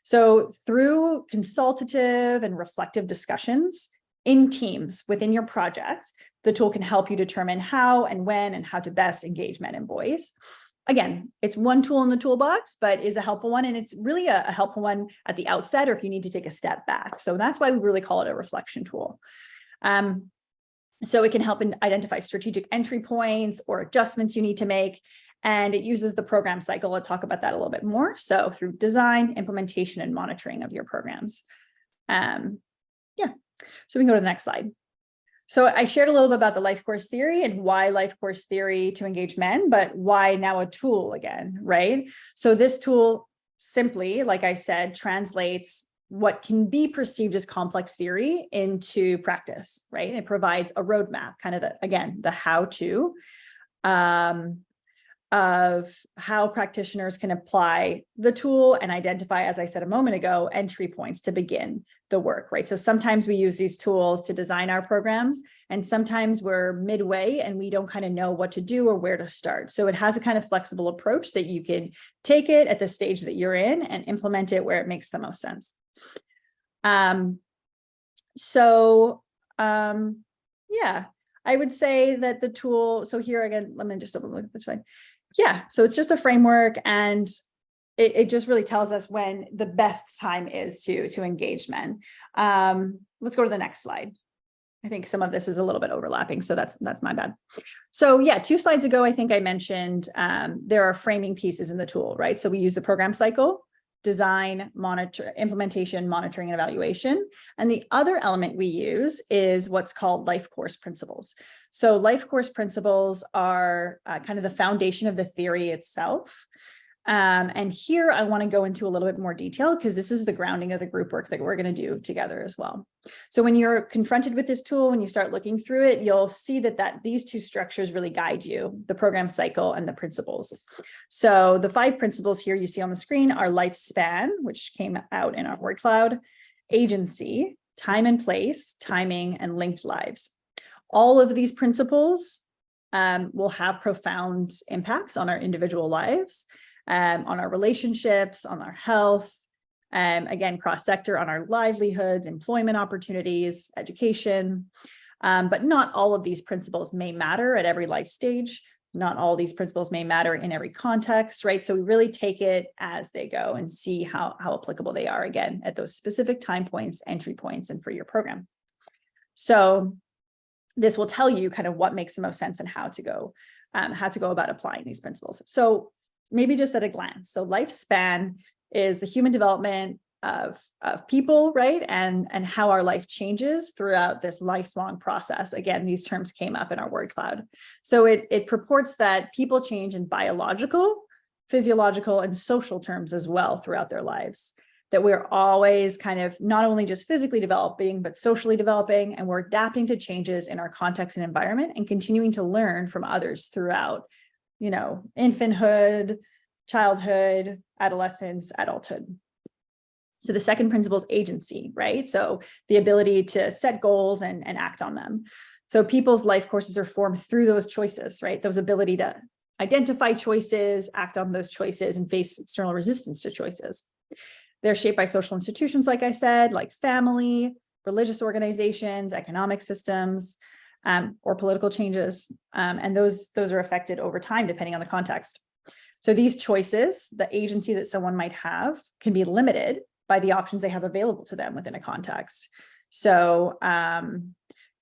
[SPEAKER 3] So through consultative and reflective discussions in teams within your project, the tool can help you determine how and when and how to best engage men and boys. Again, it's one tool in the toolbox, but is a helpful one. And it's really a helpful one at the outset, or if you need to take a step back. So that's why we really call it a reflection tool. So it can help identify strategic entry points or adjustments you need to make. And it uses the program cycle. I'll talk about that a little bit more. So through design, implementation, and monitoring of your programs. So we can go to the next slide. So I shared a little bit about the life course theory and why life course theory to engage men, but why now a tool again, right? So this tool simply, like I said, translates what can be perceived as complex theory into practice, right? It provides a roadmap, kind of the how-to of how practitioners can apply the tool and identify, as I said a moment ago, entry points to begin the work, right? So sometimes we use these tools to design our programs, and sometimes we're midway and we don't kind of know what to do or where to start. So it has a kind of flexible approach that you can take it at the stage that you're in and implement it where it makes the most sense. Yeah, I would say that the tool, so here again, let me just open the slide. Yeah, so it's just a framework, and it just really tells us when the best time is to engage men. Let's go to the next slide. I think some of this is a little bit overlapping, so that's my bad. So yeah, 2 slides ago, I think I mentioned there are framing pieces in the tool, right? So we use the program cycle, design, monitor, implementation, monitoring, and evaluation. And the other element we use is what's called life course principles. So life course principles are kind of the foundation of the theory itself. And here I want to go into a little bit more detail because this is the grounding of the group work that we're going to do together as well. So when you're confronted with this tool, when you start looking through it, you'll see that these two structures really guide you, the program cycle and the principles. So the 5 principles here you see on the screen are lifespan, which came out in our word cloud, agency, time and place, timing, and linked lives. All of these principles will have profound impacts on our individual lives, on our relationships, on our health, again, cross-sector, on our livelihoods, employment opportunities, education. But not all of these principles may matter at every life stage. Not all these principles may matter in every context, right? So we really take it as they go and see how applicable they are, again, at those specific time points, entry points, and for your program. So this will tell you kind of what makes the most sense and how to go about applying these principles. So maybe just at a glance. So lifespan is the human development of people, right? And how our life changes throughout this lifelong process. Again, these terms came up in our word cloud. So it purports that people change in biological, physiological, and social terms as well throughout their lives. That we're always kind of not only just physically developing, but socially developing, and we're adapting to changes in our context and environment and continuing to learn from others throughout, infanthood, childhood, adolescence, adulthood. So the second principle is agency, right? So the ability to set goals and act on them. So people's life courses are formed through those choices, right? Those ability to identify choices, act on those choices, and face external resistance to choices. They're shaped by social institutions, like I said, like family, religious organizations, economic systems, or political changes. And those are affected over time, depending on the context. So these choices, the agency that someone might have, can be limited by the options they have available to them within a context. So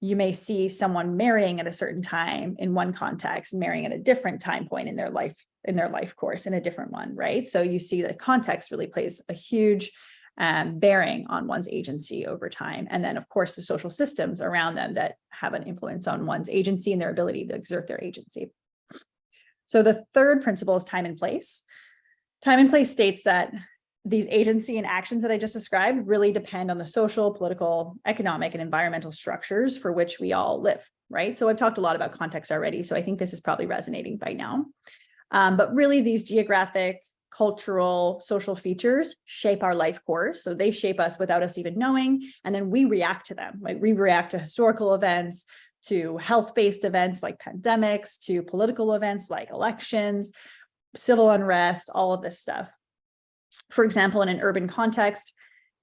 [SPEAKER 3] you may see someone marrying at a certain time in one context, marrying at a different time point in their life course in a different one, right? So you see that context really plays a huge bearing on one's agency over time. And then, of course, the social systems around them that have an influence on one's agency and their ability to exert their agency. So the third principle is time and place. Time and place states that these agency and actions that I just described really depend on the social, political, economic, and environmental structures for which we all live, right? So I've talked a lot about context already, so I think this is probably resonating by now. But really, these geographic, cultural, social features shape our life course. So they shape us without us even knowing, and then we react to them. Like we react to historical events, to health-based events like pandemics, to political events like elections, civil unrest, all of this stuff. For example, in an urban context,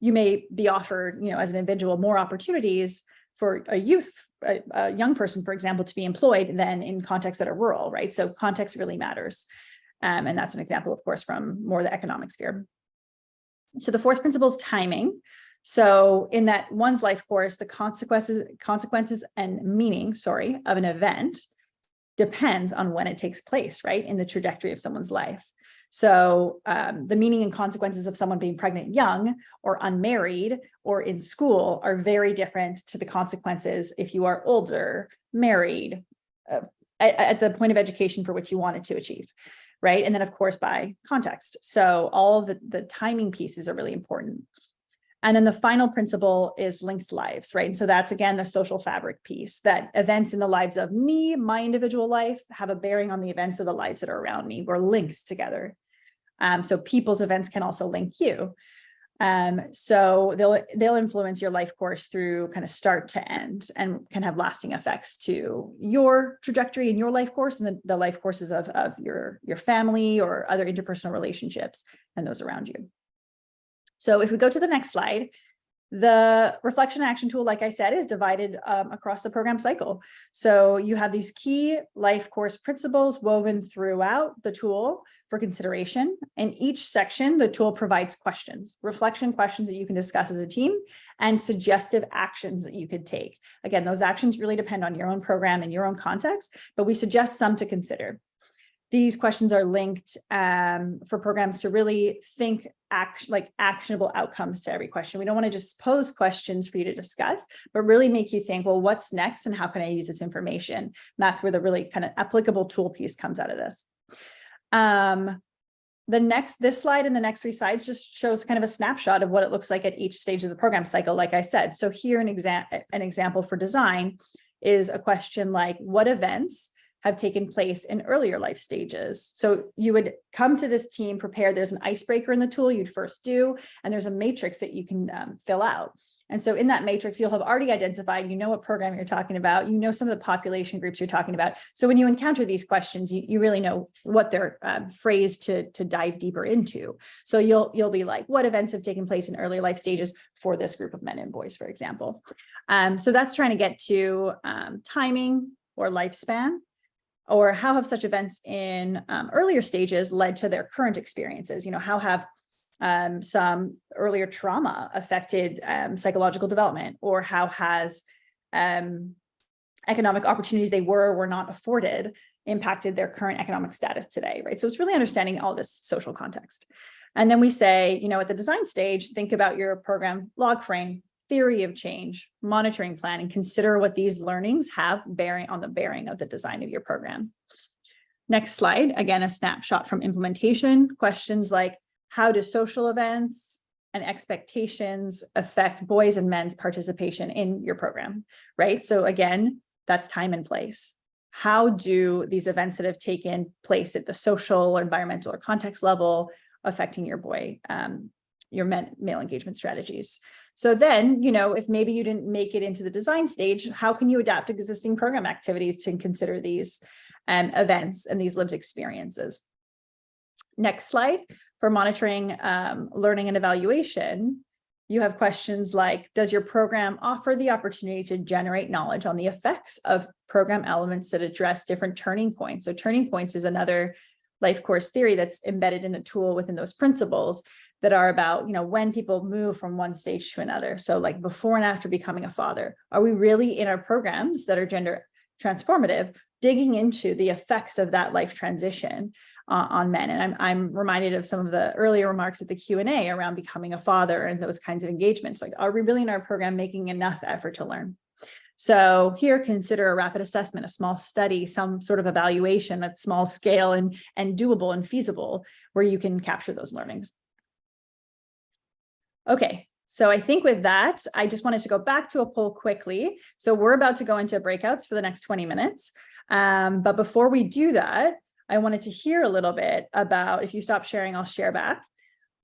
[SPEAKER 3] you may be offered, as an individual, more opportunities for a young person, for example, to be employed than in contexts that are rural, right? So context really matters. And that's an example, of course, from more the economic sphere. So the fourth principle is timing. So in that one's life course, the consequences and meaning, of an event depends on when it takes place, right? In the trajectory of someone's life. So the meaning and consequences of someone being pregnant young or unmarried or in school are very different to the consequences if you are older, married, at the point of education for which you wanted to achieve, right? And then, of course, by context. So all of the timing pieces are really important. And then the final principle is linked lives, right? And so that's, again, the social fabric piece, that events in the lives of me, my individual life, have a bearing on the events of the lives that are around me. We're linked together. So people's events can also link you. So they'll influence your life course through kind of start to end and can have lasting effects to your trajectory in your life course and the life courses of your family or other interpersonal relationships and those around you. So if we go to the next slide, the reflection action tool, like I said, is divided across the program cycle. So you have these key life course principles woven throughout the tool for consideration. In each section, the tool provides questions, reflection questions that you can discuss as a team, and suggestive actions that you could take. Again, those actions really depend on your own program and your own context, but we suggest some to consider. These questions are linked for programs to really think actionable outcomes to every question. We don't want to just pose questions for you to discuss, but really make you think, well, what's next and how can I use this information? And that's where the really kind of applicable tool piece comes out of this. This slide and the next 3 slides just shows kind of a snapshot of what it looks like at each stage of the program cycle, like I said. So here an example for design is a question like, what events have taken place in earlier life stages? So you would come to this team prepared. There's an icebreaker in the tool you'd first do, and there's a matrix that you can fill out. And so in that matrix, you'll have already identified, you know what program you're talking about, you know some of the population groups you're talking about. So when you encounter these questions, you really know what they're phrased to dive deeper into. So you'll be like, what events have taken place in earlier life stages for this group of men and boys, for example. So that's trying to get to timing or lifespan, or how have such events in earlier stages led to their current experiences? You know, how have some earlier trauma affected psychological development, or how has economic opportunities they were or were not afforded impacted their current economic status today, right? So it's really understanding all this social context. And then we say, you know, at the design stage, think about your program log frame, theory of change, monitoring plan, and consider what these learnings have bearing on the bearing of the design of your program. Next slide, again, a snapshot from implementation. Questions like, how do social events and expectations affect boys and men's participation in your program, right? So again, that's time and place. How do these events that have taken place at the social or environmental or context level affecting your male engagement strategies? So then, you know, if maybe you didn't make it into the design stage, how can you adapt existing program activities to consider these events and these lived experiences? Next slide. For monitoring, learning, and evaluation, you have questions like, does your program offer the opportunity to generate knowledge on the effects of program elements that address different turning points? So turning points is another life course theory that's embedded in the tool within those principles that are about, you know, when people move from one stage to another. So like before and after becoming a father, are we really in our programs that are gender transformative, digging into the effects of that life transition on men? And I'm reminded of some of the earlier remarks at the Q&A around becoming a father and those kinds of engagements. Like, are we really in our program making enough effort to learn? So here, consider a rapid assessment, a small study, some sort of evaluation that's small scale and doable and feasible, where you can capture those learnings. Okay, so I think with that, I just wanted to go back to a poll quickly. So we're about to go into breakouts for the next 20 minutes. But before we do that, I wanted to hear a little bit about, if you stop sharing, I'll share back,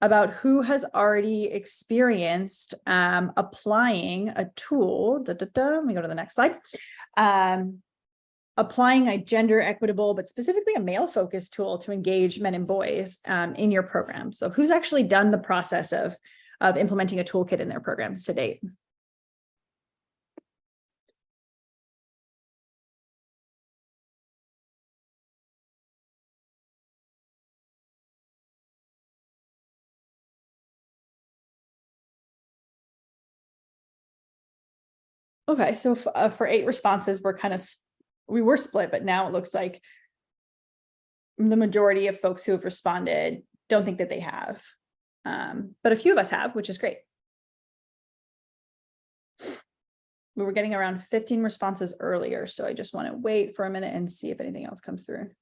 [SPEAKER 3] about who has already experienced applying a tool. Let me go to the next slide. Applying a gender equitable, but specifically a male focused tool to engage men and boys in your program. So who's actually done the process of implementing a toolkit in their programs to date? Okay, so for 8 responses, we were split, but now it looks like the majority of folks who have responded don't think that they have. But a few of us have, which is great. We were getting around 15 responses earlier, so I just want to wait for a minute and see if anything else comes through.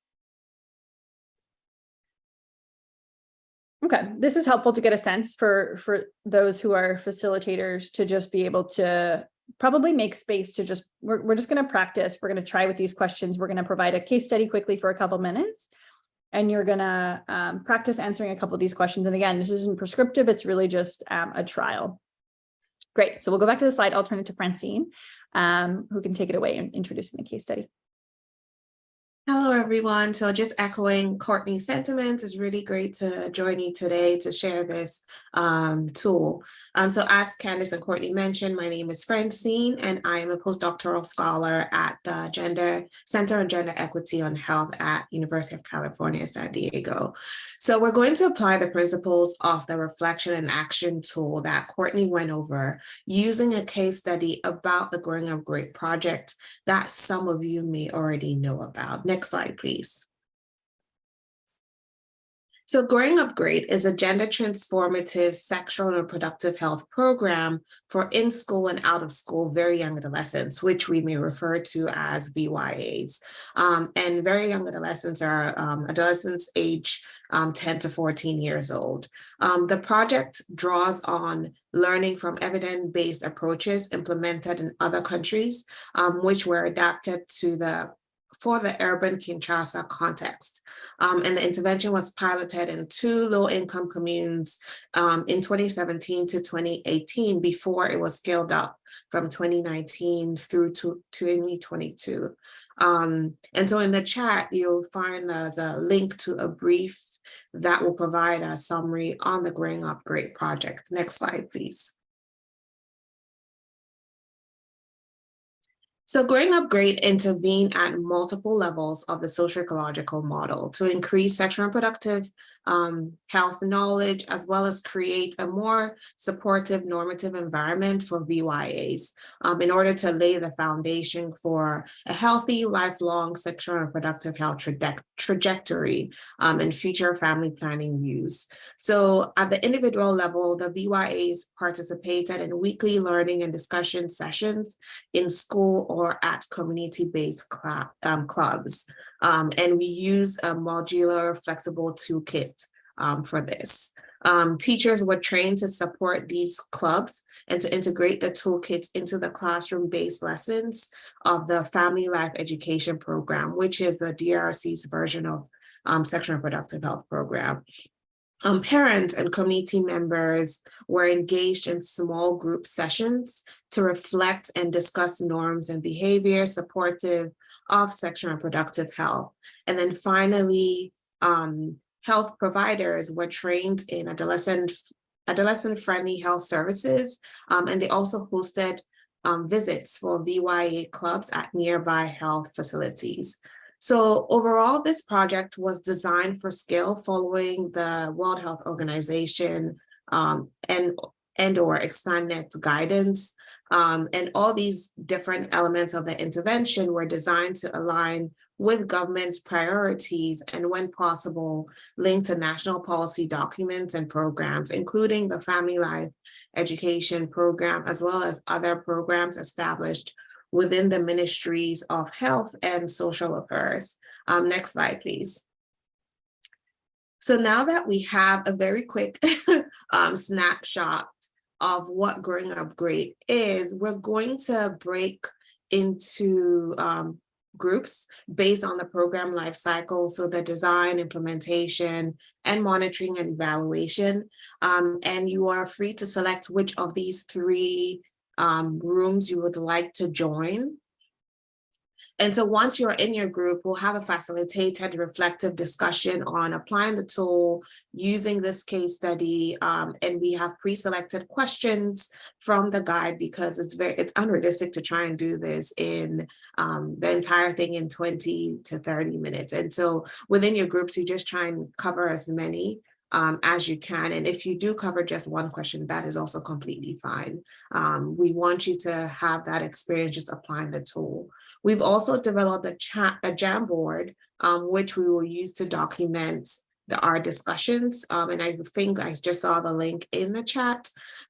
[SPEAKER 3] Okay, this is helpful to get a sense for those who are facilitators to just be able to probably make space to just, we're just going to practice. We're going to try with these questions. We're going to provide a case study quickly for a couple minutes, and you're going to practice answering a couple of these questions. And again, this isn't prescriptive. It's really just a trial. Great. So we'll go back to the slide. I'll turn it to Francine, who can take it away in introducing the case study.
[SPEAKER 4] Hello, everyone. So just echoing Courtney's sentiments, it's really great to join you today to share this tool. So as Candace and Courtney mentioned, my name is Francine, and I am a postdoctoral scholar at the Center on Gender Equity and Health at University of California, San Diego. So we're going to apply the principles of the reflection and action tool that Courtney went over using a case study about the Growing Up Great project that some of you may already know about. Next slide, please. So Growing Up Great is a gender transformative sexual and reproductive health program for in-school and out-of-school very young adolescents, which we may refer to as VYAs. And very young adolescents are adolescents age 10 to 14 years old. The project draws on learning from evidence-based approaches implemented in other countries, which were adapted for the urban Kinshasa context. And the intervention was piloted in 2 low-income communes in 2017 to 2018 before it was scaled up from 2019 through to 2022. And so in the chat, you'll find there's a link to a brief that will provide a summary on the Growing Up Great project. Next slide, please. So Growing Up Great intervened at multiple levels of the socio-ecological model to increase sexual and reproductive health knowledge, as well as create a more supportive normative environment for VYAs in order to lay the foundation for a healthy, lifelong sexual and reproductive health trajectory and future family planning views. So at the individual level, the VYAs participated in weekly learning and discussion sessions in school or at community-based clubs. And we use a modular, flexible toolkit for this. Teachers were trained to support these clubs and to integrate the toolkit into the classroom-based lessons of the Family Life Education Program, which is the DRC's version of Sexual and Reproductive Health Program. Parents and community members were engaged in small group sessions to reflect and discuss norms and behavior supportive of sexual and reproductive health. And then finally, health providers were trained in adolescent-friendly health services, and they also hosted visits for VYA clubs at nearby health facilities. So overall, this project was designed for scale following the World Health Organization and or ExpandNet's guidance. And all these different elements of the intervention were designed to align with government's priorities and, when possible, linked to national policy documents and programs, including the Family Life Education Program, as well as other programs established within the Ministries of Health and Social Affairs. Next slide, please. So now that we have a very quick snapshot of what Growing Up Great is, we're going to break into groups based on the program life cycle, so the design, implementation, and monitoring and evaluation. And you are free to select which of these 3 rooms you would like to join. And so once you're in your group, we'll have a facilitated reflective discussion on applying the tool, using this case study, and we have pre-selected questions from the guide because it's unrealistic to try and do this in the entire thing in 20 to 30 minutes. And so within your groups, you just try and cover as many as you can. And if you do cover just one question, that is also completely fine. We want you to have that experience just applying the tool. We've also developed a Jamboard, which we will use to document our discussions. And I think I just saw the link in the chat.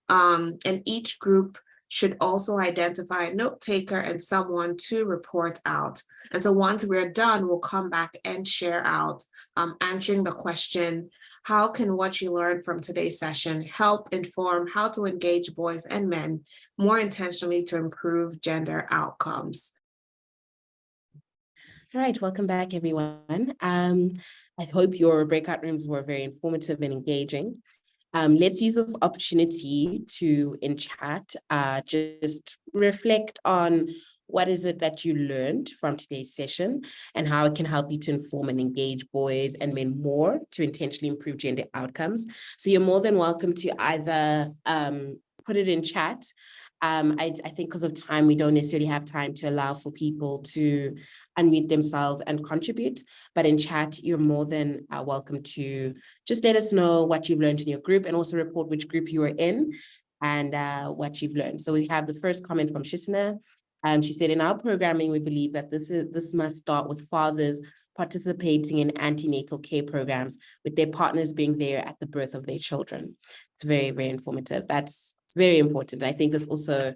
[SPEAKER 4] And each group should also identify a note taker and someone to report out. And so once we're done, we'll come back and share out, answering the question, how can what you learned from today's session help inform how to engage boys and men more intentionally to improve gender outcomes?
[SPEAKER 1] All right, welcome back, everyone. I hope your breakout rooms were very informative and engaging. Let's use this opportunity to, in chat, just reflect on what is it that you learned from today's session and how it can help you to inform and engage boys and men more to intentionally improve gender outcomes. So you're more than welcome to either put it in chat. I think because of time, we don't necessarily have time to allow for people to unmute themselves and contribute, but in chat, you're more than welcome to just let us know what you've learned in your group and also report which group you are in and what you've learned. So we have the first comment from Shisna. She said, in our programming, we believe that this must start with fathers participating in antenatal care programs with their partners being there at the birth of their children. It's very, very informative. That's very important. I think this also,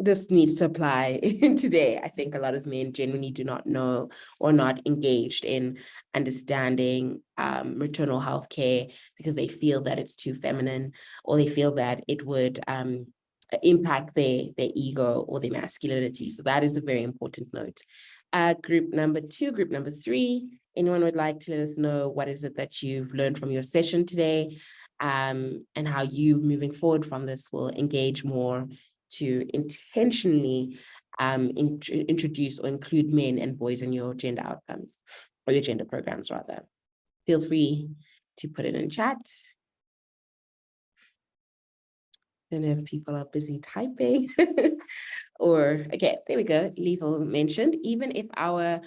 [SPEAKER 1] this needs to apply today. I think a lot of men genuinely do not know or not engaged in understanding maternal health care because they feel that it's too feminine, or they feel that it would impact their ego or their masculinity. So that is a very important note. Group number 2, group number 3, anyone would like to let us know what is it that you've learned from your session today, and how you, moving forward from this, will engage more to intentionally introduce or include men and boys in your gender outcomes, or your gender programs rather. Feel free to put it in chat. I don't know if people are busy typing. Or, okay, there we go. Lethal mentioned, even if our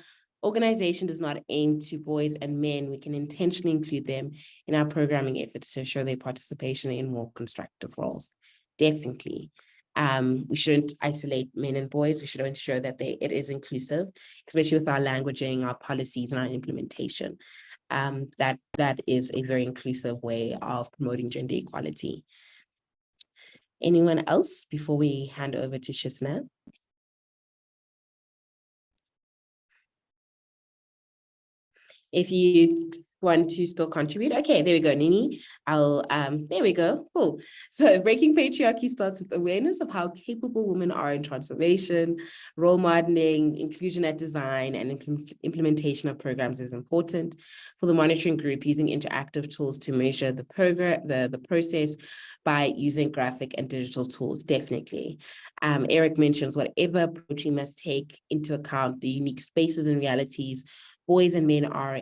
[SPEAKER 1] organization does not aim to boys and men, we can intentionally include them in our programming efforts to ensure their participation in more constructive roles. Definitely. We shouldn't isolate men and boys. We should ensure that it is inclusive, especially with our languaging, our policies, and our implementation. That is a very inclusive way of promoting gender equality. Anyone else before we hand over to Shisna? If you want to still contribute, okay, there we go, Nini. There we go, cool. So breaking patriarchy starts with awareness of how capable women are in transformation, role modeling, inclusion at design, and implementation of programs is important. For the monitoring group, using interactive tools to measure the process by using graphic and digital tools, definitely. Eric mentions whatever approach we must take into account the unique spaces and realities boys and men are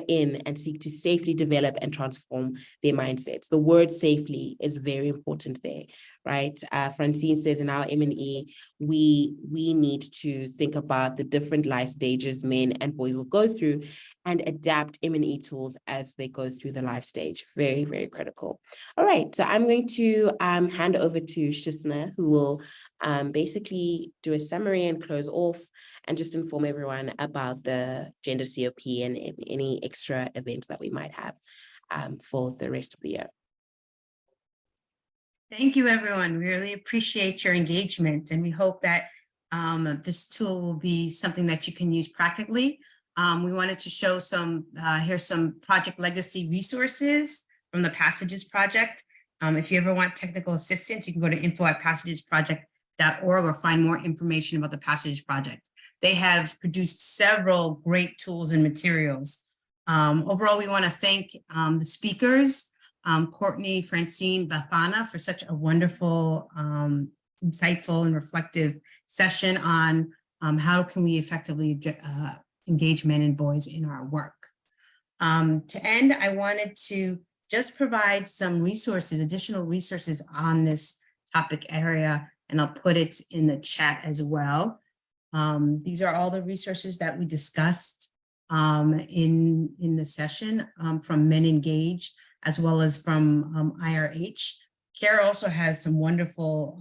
[SPEAKER 1] in and seek to safely develop and transform their mindsets. The word safely is very important there, right? Francine says in our M&E, we need to think about the different life stages men and boys will go through and adapt M&E tools as they go through the life stage. Very, very critical. All right, so I'm going to hand over to Shisna, who will basically do a summary and close off and just inform everyone about the Gender COP and any extra events that we might have for the rest of the year.
[SPEAKER 5] Thank you, everyone. We really appreciate your engagement, and we hope that this tool will be something that you can use practically. We wanted to show here's some project legacy resources from the Passages Project. If you ever want technical assistance, you can go to info@passagesproject.org or find more information about the Passages Project. They have produced several great tools and materials. Overall, we want to thank the speakers, Courtney, Francine, Bafana, for such a wonderful, insightful and reflective session on how can we effectively engage men and boys in our work. To end, I wanted to just provide some resources, additional resources on this topic area, and I'll put it in the chat as well. These are all the resources that we discussed in the session from Men Engage, as well as from IRH. CARE also has some wonderful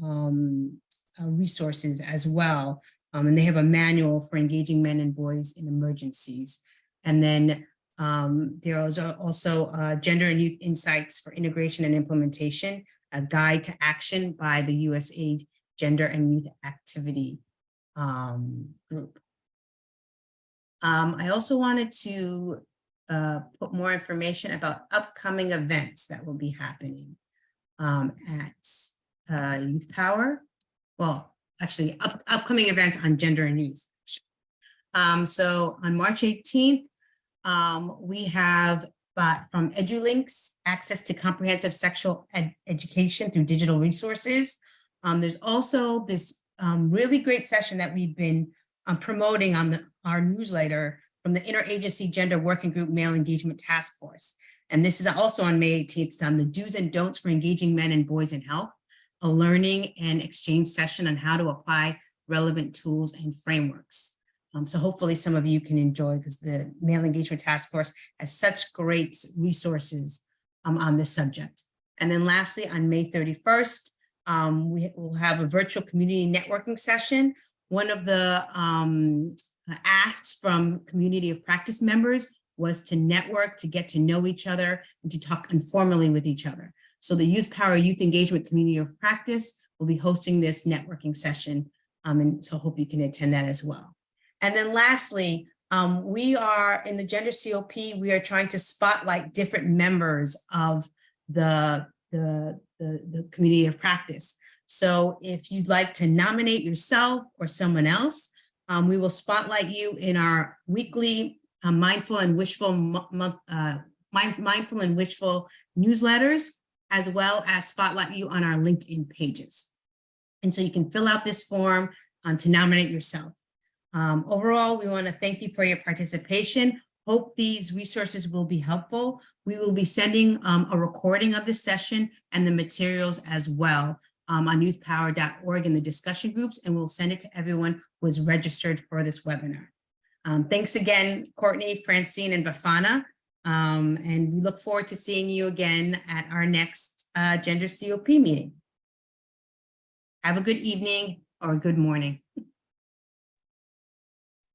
[SPEAKER 5] resources as well. And they have a manual for engaging men and boys in emergencies. And then there is also Gender and Youth Insights for Integration and Implementation, a guide to action by the USAID Gender and Youth Activity group. I also wanted to put more information about upcoming events that will be happening at Youth Power. Well, actually, upcoming events on gender and youth. So on March 18th, we have from EduLinks access to comprehensive sexual education through digital resources. There's also this really great session that we've been promoting on our newsletter from the Interagency Gender Working Group Male Engagement Task Force. And this is also on May 18th on the do's and don'ts for engaging men and boys in health, a learning and exchange session on how to apply relevant tools and frameworks. So hopefully some of you can enjoy, because the Male Engagement Task Force has such great resources on this subject. And then lastly, on May 31st, we will have a virtual community networking session. One of the asks from community of practice members was to network, to get to know each other, and to talk informally with each other. So the Youth Power Youth Engagement Community of Practice will be hosting this networking session, and so hope you can attend that as well. And then lastly, we are in the Gender COP, we are trying to spotlight different members of the community of practice. So if you'd like to nominate yourself or someone else, we will spotlight you in our weekly Mindful and Wishful Mindful and Wishful newsletters, as well as spotlight you on our LinkedIn pages. And so you can fill out this form to nominate yourself. Overall, we want to thank you for your participation. Hope these resources will be helpful. We will be sending a recording of this session and the materials as well on youthpower.org in the discussion groups, and we'll send it to everyone who is registered for this webinar. Thanks again, Courtney, Francine, and Bafana. And we look forward to seeing you again at our next Gender COP meeting. Have a good evening or a good morning.